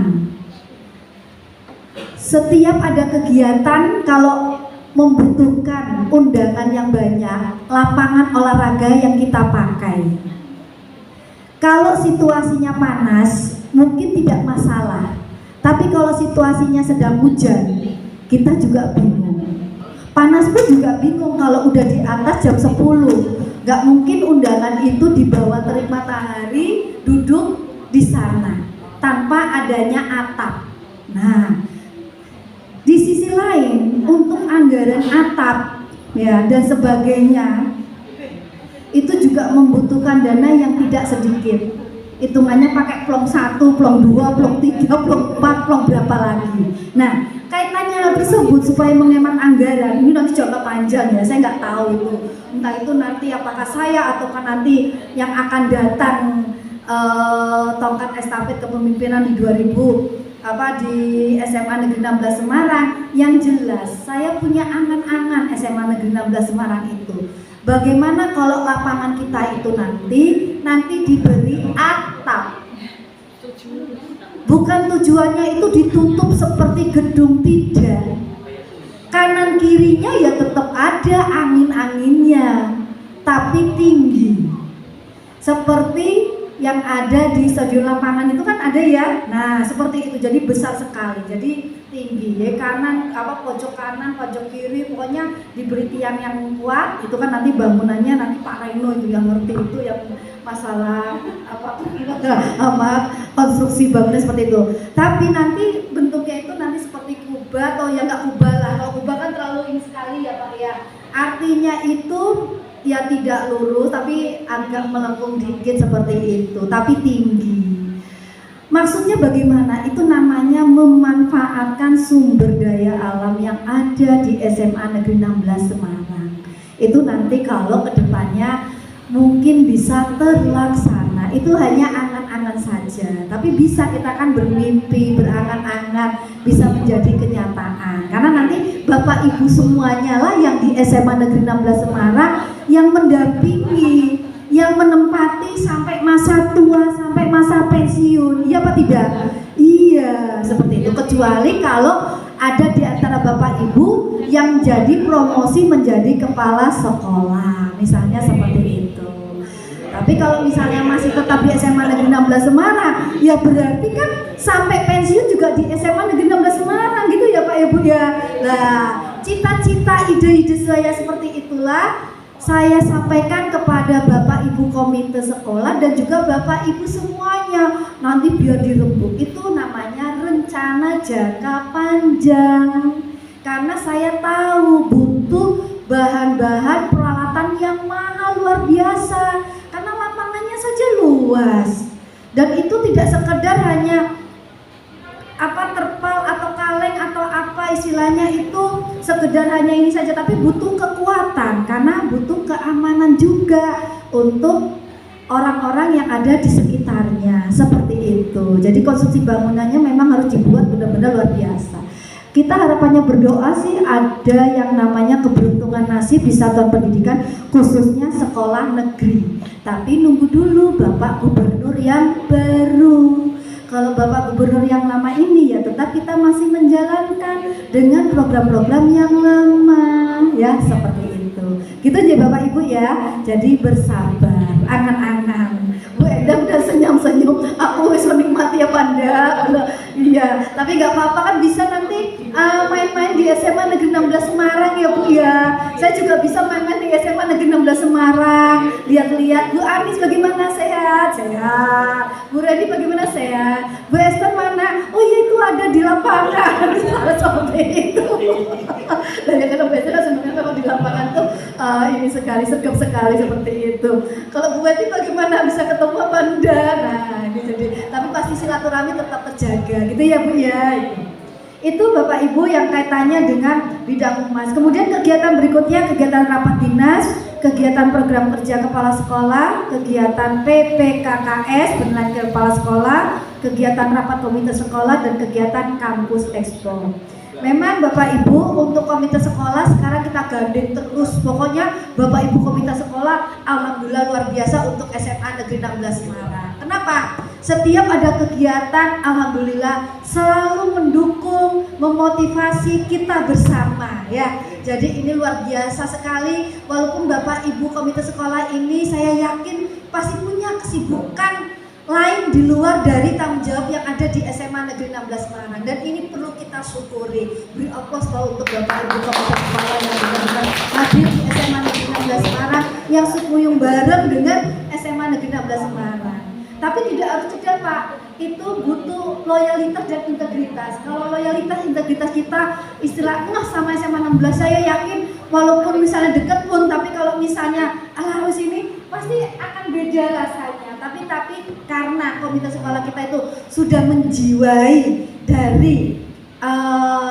Setiap ada kegiatan kalau membutuhkan undangan yang banyak, lapangan olahraga yang kita pakai. Kalau situasinya panas, mungkin tidak masalah. Tapi kalau situasinya sedang hujan, kita juga bingung. Panas pun juga bingung kalau udah di atas jam 10. Gak mungkin undangan itu di bawah terik matahari, duduk di sana tanpa adanya atap. Nah, di sisi lain untuk anggaran atap ya dan sebagainya itu juga membutuhkan dana yang tidak sedikit. Hitungannya pakai plong 1, plong 2, plong 3, plong 4, plong berapa lagi. Nah, kaitannya tersebut supaya menghemat anggaran ini nanti jangka panjang ya, saya nggak tahu itu. Entah itu nanti apakah saya ataukah nanti yang akan datang tongkat estafet kepemimpinan di 2000 di SMA Negeri 16 Semarang. Yang jelas saya punya angan-angan SMA Negeri 16 Semarang itu. Bagaimana kalau lapangan kita itu nanti diberi atap. Bukan tujuannya itu ditutup seperti gedung, tidak. Kanan kirinya ya tetap ada angin-anginnya, tapi tinggi. Seperti yang ada di stadion lapangan itu kan ada ya. Nah, seperti itu. Jadi besar sekali. Jadi tinggi ya, kanan pojok kanan, pojok kiri, pokoknya diberi tiang yang kuat. Itu kan nanti bangunannya nanti Pak Reno itu yang ngerti itu yang masalah konstruksi bangunan seperti itu. Tapi nanti bentuknya itu nanti seperti kubah atau ya nggak kubah lah. Kalau kubah kan terlalu ini sekali ya Pak ya. Artinya itu ya tidak lurus tapi agak melengkung dikit seperti itu, tapi tinggi. Maksudnya bagaimana? Itu namanya memanfaatkan sumber daya alam yang ada di SMA Negeri 16 Semarang. Itu nanti kalau kedepannya mungkin bisa terlaksana. Itu hanya angan-angan saja, tapi bisa kita kan bermimpi, berangan-angan, bisa menjadi kenyataan. Karena nanti Bapak Ibu semuanya lah yang di SMA Negeri 16 Semarang yang mendampingi, yang menempati sampai masa tua, sampai masa pensiun. Iya apa tidak? Iya, seperti itu. Kecuali kalau ada di antara Bapak Ibu yang jadi promosi menjadi kepala sekolah, misalnya seperti itu. Tapi kalau misalnya masih tetap di SMA Negeri 16 Semarang, ya berarti kan sampai pensiun juga di SMA Negeri 16 Semarang gitu ya Pak Ibu ya. Nah, cita-cita ide-ide saya seperti itulah saya sampaikan kepada Bapak Ibu komite sekolah dan juga Bapak Ibu semuanya. Nanti biar dirembuk, itu namanya rencana jangka panjang. Karena saya tahu butuh bahan-bahan peralatan yang mahal luar biasa. Karena lapangannya saja luas. Dan itu tidak sekedar hanya terpal atau kaleng atau apa istilahnya itu sekedar hanya ini saja, tapi butuh kekuatan karena butuh keamanan juga untuk orang-orang yang ada di sekitarnya seperti itu. Jadi konstruksi bangunannya memang harus dibuat benar-benar luar biasa. Kita harapannya berdoa sih ada yang namanya keberuntungan nasib di satuan pendidikan khususnya sekolah negeri. Tapi nunggu dulu Bapak Gubernur yang baru. Kalau Bapak Gubernur yang lama ini ya tetap kita masih menjalankan dengan program-program yang lama ya seperti itu. Gitu aja Bapak Ibu ya. Jadi bersabar, angan-angan. Bu Enda udah senyum-senyum, aku wis menikmati ya Panda. Iya, tapi nggak apa-apa kan bisa nanti main-main di SMA Negeri 16 Semarang ya Bu ya. Saya juga bisa main-main di SMA Negeri 16 Semarang. Lihat-lihat Bu Anis bagaimana, sehat? Sehat. Bu Redi bagaimana, sehat? Bu Esther mana? Oh iya itu ada di lapangan. Seperti itu. Dan ya kalau Bu Esther sebenarnya kalau di lapangan tuh ini sekali, segap sekali seperti itu. Kalau Bu Edi bagaimana, bisa ketemu apa enggak? Nah ini jadi, tapi pasti silaturahmi tetap terjaga gitu ya Bu ya. Itu Bapak Ibu yang kaitannya dengan bidang humas. Kemudian kegiatan berikutnya kegiatan rapat dinas, kegiatan program kerja kepala sekolah, kegiatan PPKKS penilaian kepala sekolah, kegiatan rapat komite sekolah dan kegiatan kampus expo. Memang Bapak Ibu untuk komite sekolah sekarang kita gandeng terus. Pokoknya Bapak Ibu komite sekolah alhamdulillah luar biasa untuk SMA Negeri 16 Semarang. Kenapa? Setiap ada kegiatan alhamdulillah selalu mendukung, memotivasi kita bersama ya. Jadi ini luar biasa sekali. Walaupun Bapak Ibu komite sekolah ini saya yakin pasti punya kesibukan lain di luar dari tanggung jawab yang ada di SMA Negeri 16 Semarang, dan ini perlu kita syukuri. Beri aplaus untuk Bapak Ibu komite sekolah yang benar-benar hadir di SMA Negeri 16 Semarang yang sekuyung bareng dengan SMA Negeri 16 Semarang. Tapi tidak harus jeda Pak, itu butuh loyalitas dan integritas. Kalau loyalitas integritas kita istilahnya sama SMA 16, saya yakin walaupun misalnya deket pun, tapi kalau misalnya harus ini pasti akan beda rasanya. Tapi karena komite sekolah kita itu sudah menjiwai dari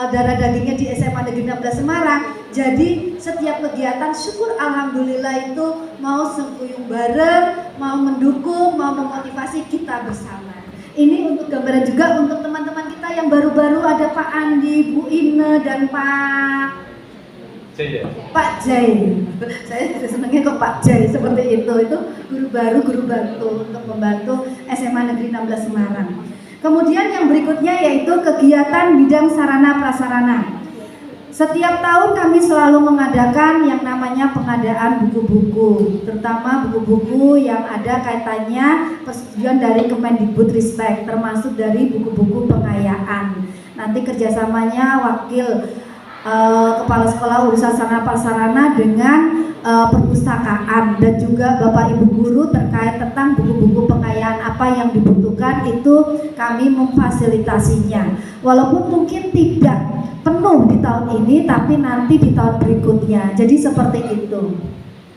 darah dagingnya di SMA Negeri 16 Semarang, jadi setiap kegiatan syukur alhamdulillah itu mau sekuyung bareng, mau mendukung, mau memotivasi kita bersama. Ini untuk gambaran juga untuk teman-teman kita yang baru-baru, ada Pak Andi, Bu Ine, dan Pak Jai. Saya senangnya kok Pak Jai seperti itu guru baru, guru bantu untuk membantu SMA Negeri 16 Semarang. Kemudian yang berikutnya yaitu kegiatan bidang sarana prasarana. Setiap tahun kami selalu mengadakan yang namanya pengadaan buku-buku, terutama buku-buku yang ada kaitannya persetujuan dari Kemendikbudristek, termasuk dari buku-buku pengayaan. Nanti kerjasamanya wakil kepala sekolah urusan sarana prasarana dengan perpustakaan dan juga Bapak Ibu guru terkait tentang buku-buku pengayaan apa yang dibutuhkan, itu kami memfasilitasinya. Walaupun mungkin tidak penuh di tahun ini, tapi nanti di tahun berikutnya. Jadi seperti itu.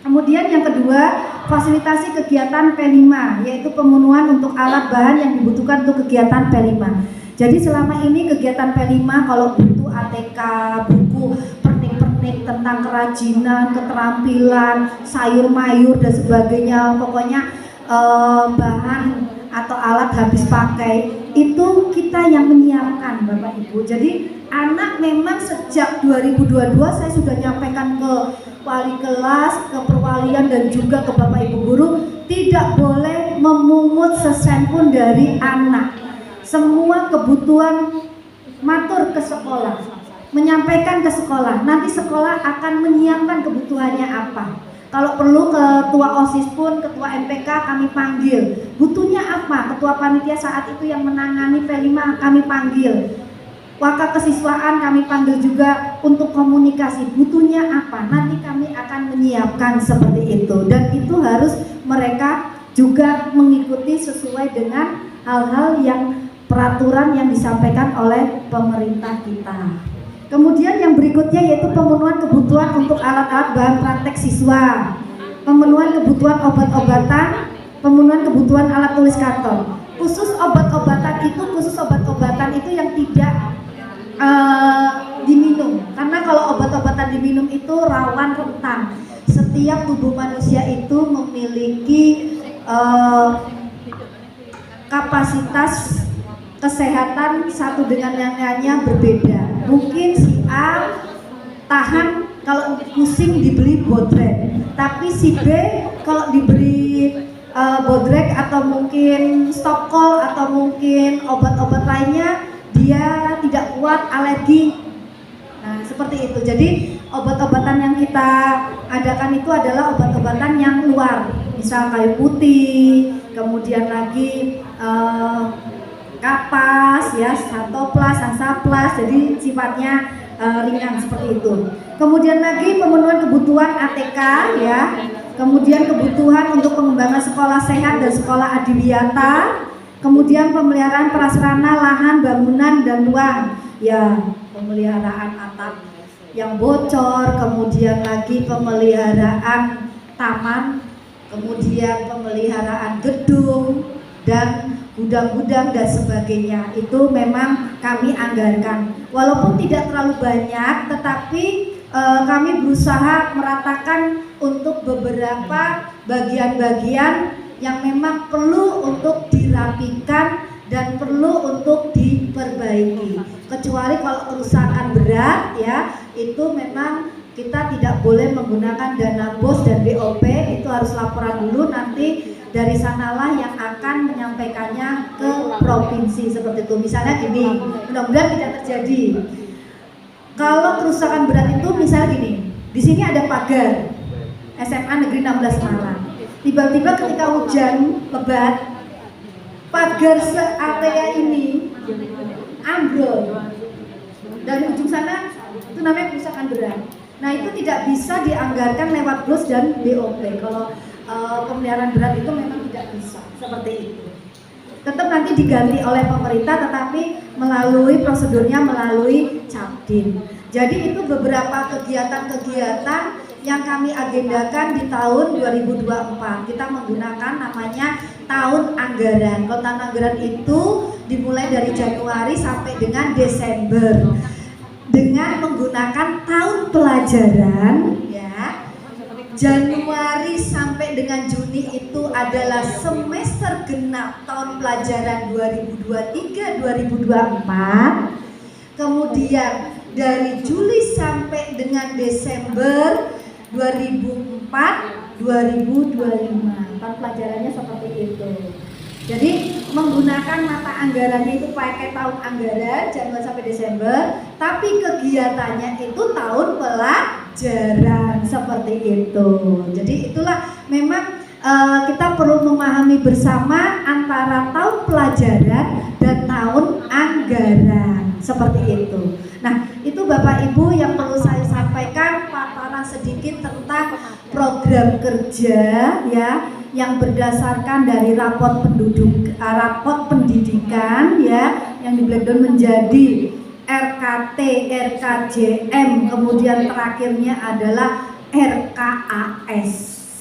Kemudian yang kedua, fasilitasi kegiatan P5, yaitu pemenuhan untuk alat bahan yang dibutuhkan untuk kegiatan P5. Jadi selama ini kegiatan P5 kalau butuh ATK, buku pernik-pernik tentang kerajinan, keterampilan, sayur mayur dan sebagainya, pokoknya bahan atau alat habis pakai, itu kita yang menyiapkan Bapak Ibu. Jadi anak memang sejak 2022 saya sudah nyampaikan ke wali kelas, ke perwalian dan juga ke Bapak Ibu guru, tidak boleh memungut sesen pun dari anak. Semua kebutuhan matur ke sekolah, menyampaikan ke sekolah. Nanti sekolah akan menyiapkan kebutuhannya apa. Kalau perlu ketua OSIS pun, ketua MPK kami panggil. Butuhnya apa? Ketua panitia saat itu yang menangani P5 kami panggil. Wakil kesiswaan kami panggil juga untuk komunikasi. Butuhnya apa? Nanti kami akan menyiapkan seperti itu. Dan itu harus mereka juga mengikuti sesuai dengan hal-hal yang peraturan yang disampaikan oleh pemerintah kita. Kemudian yang berikutnya yaitu pemenuhan kebutuhan untuk alat-alat bahan praktek siswa, pemenuhan kebutuhan obat-obatan, pemenuhan kebutuhan alat tulis kantor. Khusus obat-obatan itu yang tidak diminum, karena kalau obat-obatan diminum itu rawan rentan. Setiap tubuh manusia itu memiliki kapasitas kesehatan satu dengan yang lainnya berbeda. Mungkin si A tahan kalau pusing dibeli Bodrek, tapi si B kalau diberi Bodrek atau mungkin Stopcol atau mungkin obat-obat lainnya dia tidak kuat, alergi. Nah seperti itu. Jadi obat-obatan yang kita adakan itu adalah obat-obatan yang luar, misal kayu putih, kemudian lagi kapas, ya, santoplas, sansaplas, jadi sifatnya ringan seperti itu. Kemudian lagi pemenuhan kebutuhan ATK, ya, kemudian kebutuhan untuk pengembangan sekolah sehat dan sekolah adiwiyata, kemudian pemeliharaan prasarana lahan, bangunan dan ruang, ya, pemeliharaan atap yang bocor, kemudian lagi pemeliharaan taman, kemudian pemeliharaan gedung dan gudang-gudang dan sebagainya. Itu memang kami anggarkan. Walaupun tidak terlalu banyak, tetapi kami berusaha meratakan untuk beberapa bagian-bagian yang memang perlu untuk dirapikan dan perlu untuk diperbaiki. Kecuali kalau kerusakan berat ya, itu memang kita tidak boleh menggunakan dana BOS dan BOP, itu harus laporan dulu, nanti dari sanalah yang akan menyampaikannya ke provinsi seperti itu. Misalnya gini, mudah-mudahan tidak terjadi. Kalau kerusakan berat itu misalnya gini, di sini ada pagar SMA Negeri 16 Semarang. Tiba-tiba ketika hujan lebat, pagar se-area ini ambrol. Dari ujung sana itu namanya kerusakan berat. Nah, itu tidak bisa dianggarkan lewat BOS dan BOP. Kalau pemeliharaan berat itu memang tidak bisa seperti itu. Tetap nanti diganti oleh pemerintah, tetapi melalui prosedurnya melalui Capdin. Jadi itu beberapa kegiatan-kegiatan yang kami agendakan di tahun 2024. Kita menggunakan namanya tahun anggaran. Kalau tahun anggaran itu dimulai dari Januari sampai dengan Desember dengan menggunakan tahun pelajaran ya. Januari sampai dengan Juni itu adalah semester genap tahun pelajaran 2023-2024. Kemudian dari Juli sampai dengan Desember 2004-2025. Tahun pelajarannya seperti itu. Jadi menggunakan mata anggarannya itu pakai tahun anggaran Januari sampai Desember, tapi kegiatannya itu tahun pelajaran seperti itu. Jadi itulah memang kita perlu memahami bersama antara tahun pelajaran dan tahun anggaran seperti itu. Nah, itu Bapak Ibu yang perlu saya sampaikan paparan sedikit tentang program kerja ya, yang berdasarkan dari raport pendidikan ya, yang di breakdown menjadi RKT, RKJM, kemudian terakhirnya adalah RKAS.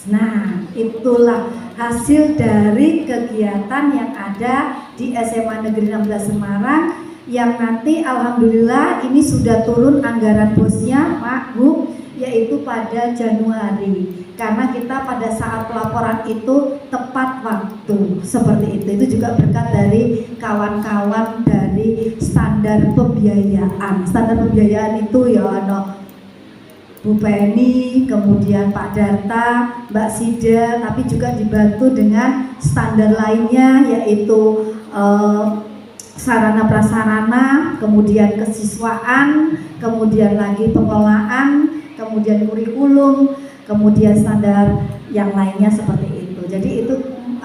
Nah, itulah hasil dari kegiatan yang ada di SMA Negeri 16 Semarang, yang nanti alhamdulillah ini sudah turun anggaran BOS-nya Pak Bu, yaitu pada Januari. Karena kita pada saat pelaporan itu tepat waktu seperti itu. Itu juga berkat dari kawan-kawan dari standar pembiayaan. Standar pembiayaan itu ya ada Bu Penny, kemudian Pak Darta, Mbak Sida, tapi juga dibantu dengan standar lainnya yaitu sarana prasarana, kemudian kesiswaan, kemudian lagi pengelolaan, kemudian kurikulum, kemudian standar yang lainnya seperti itu. Jadi itu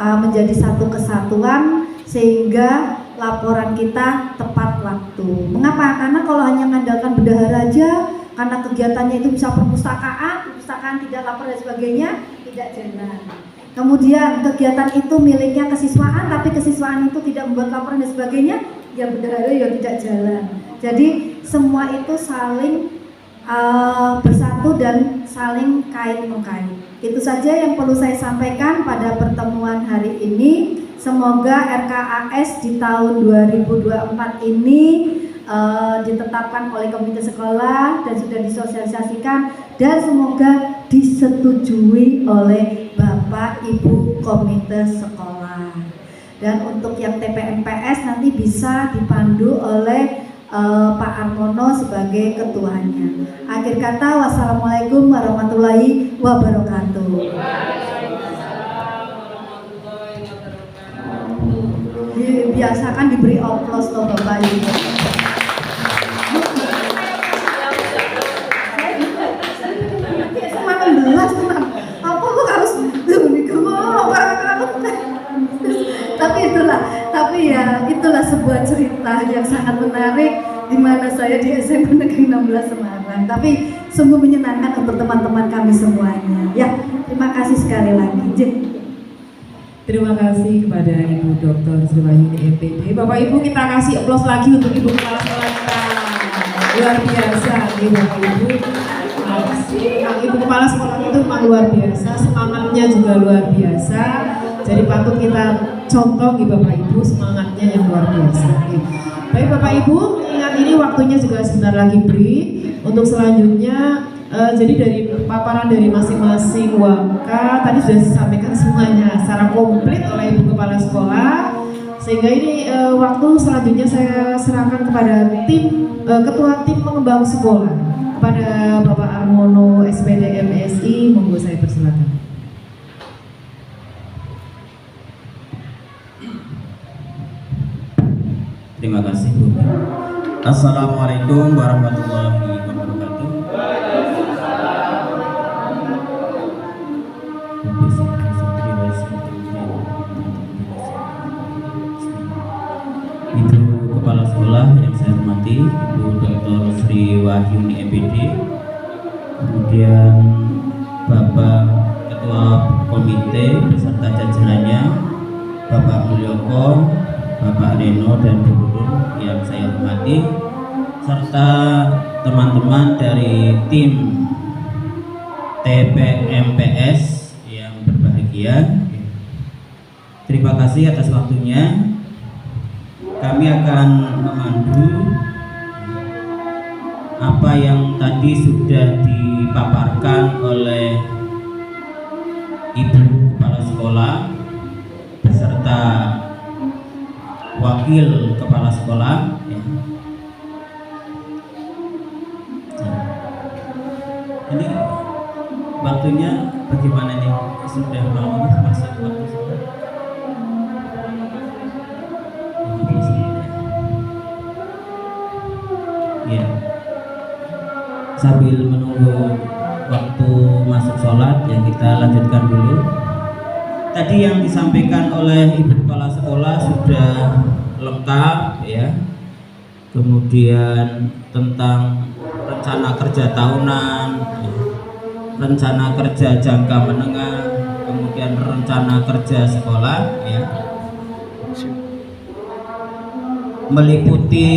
menjadi satu kesatuan sehingga laporan kita tepat waktu. Mengapa? Karena kalau hanya mengandalkan bendahara aja, karena kegiatannya itu bisa perpustakaan tidak lapor dan sebagainya, tidak jalan. Kemudian kegiatan itu miliknya kesiswaan, tapi kesiswaan itu tidak membuat laporan dan sebagainya, ya bendahara ya tidak jalan. Jadi semua itu saling bersatu dan saling kait-mengkait. Itu saja yang perlu saya sampaikan pada pertemuan hari ini. Semoga RKAS di tahun 2024 ini ditetapkan oleh komite sekolah dan sudah disosialisasikan, dan semoga disetujui oleh Bapak Ibu komite sekolah. Dan untuk yang TPMPS nanti bisa dipandu oleh Pak Armono sebagai ketuanya. Akhir kata, wassalamualaikum warahmatullahi wabarakatuh. Biasakan diberi oplos loh Bapak Ibu. Sama 16 tenang. Apa lu harus tapi ya itulah sebuah cerita yang sangat menarik di mana saya di SMA Negeri 16 Semarang. Tapi sungguh menyenangkan untuk teman-teman kami semuanya. Ya, terima kasih sekali lagi. Terima kasih kepada Ibu Dr. Sri Wahyuni MPD. Bapak Ibu, kita kasih aplaus lagi untuk Ibu Kepala Sekolah kita. Luar biasa, Bapak Ibu. Ibu Kepala Sekolah itu memang luar biasa, semangatnya juga luar biasa. Jadi patut kita contoh Bapak Ibu, semangatnya yang luar biasa. Baik Bapak Ibu, ingat ini waktunya juga sebentar lagi break. Untuk selanjutnya, jadi dari paparan dari masing-masing waka tadi sudah disampaikan semuanya secara komplit oleh Ibu Kepala Sekolah. Sehingga ini waktu selanjutnya saya serahkan kepada ketua tim pengembang sekolah, kepada Bapak Armono SPD MSI. Monggo saya persilakan. Terima kasih Bu. Assalamualaikum warahmatullahi wabarakatuh. Ibu Kepala Sekolah yang saya hormati, Ibu Dr. Sri Wahyuni MPD, kemudian Bapak Ketua Komite beserta jajarannya, Bapak Mulyoko, Bapak Reno dan Bu Guru yang saya hormati, serta teman-teman dari tim TPMPS yang berbahagia. Terima kasih atas waktunya. Kami akan memandu apa yang tadi sudah dipaparkan oleh Ibu Kepala Sekolah beserta Wakil Kepala Sekolah. Ini waktunya bagaimana nih? Sudah mau masuk waktu sudah? Ya. Sambil menunggu waktu masuk sholat, yang kita lanjutkan dulu. Tadi yang disampaikan oleh Ibu Kepala Sekolah sudah lengkap ya. Kemudian tentang rencana kerja tahunan, rencana kerja jangka menengah, kemudian rencana kerja sekolah ya. Meliputi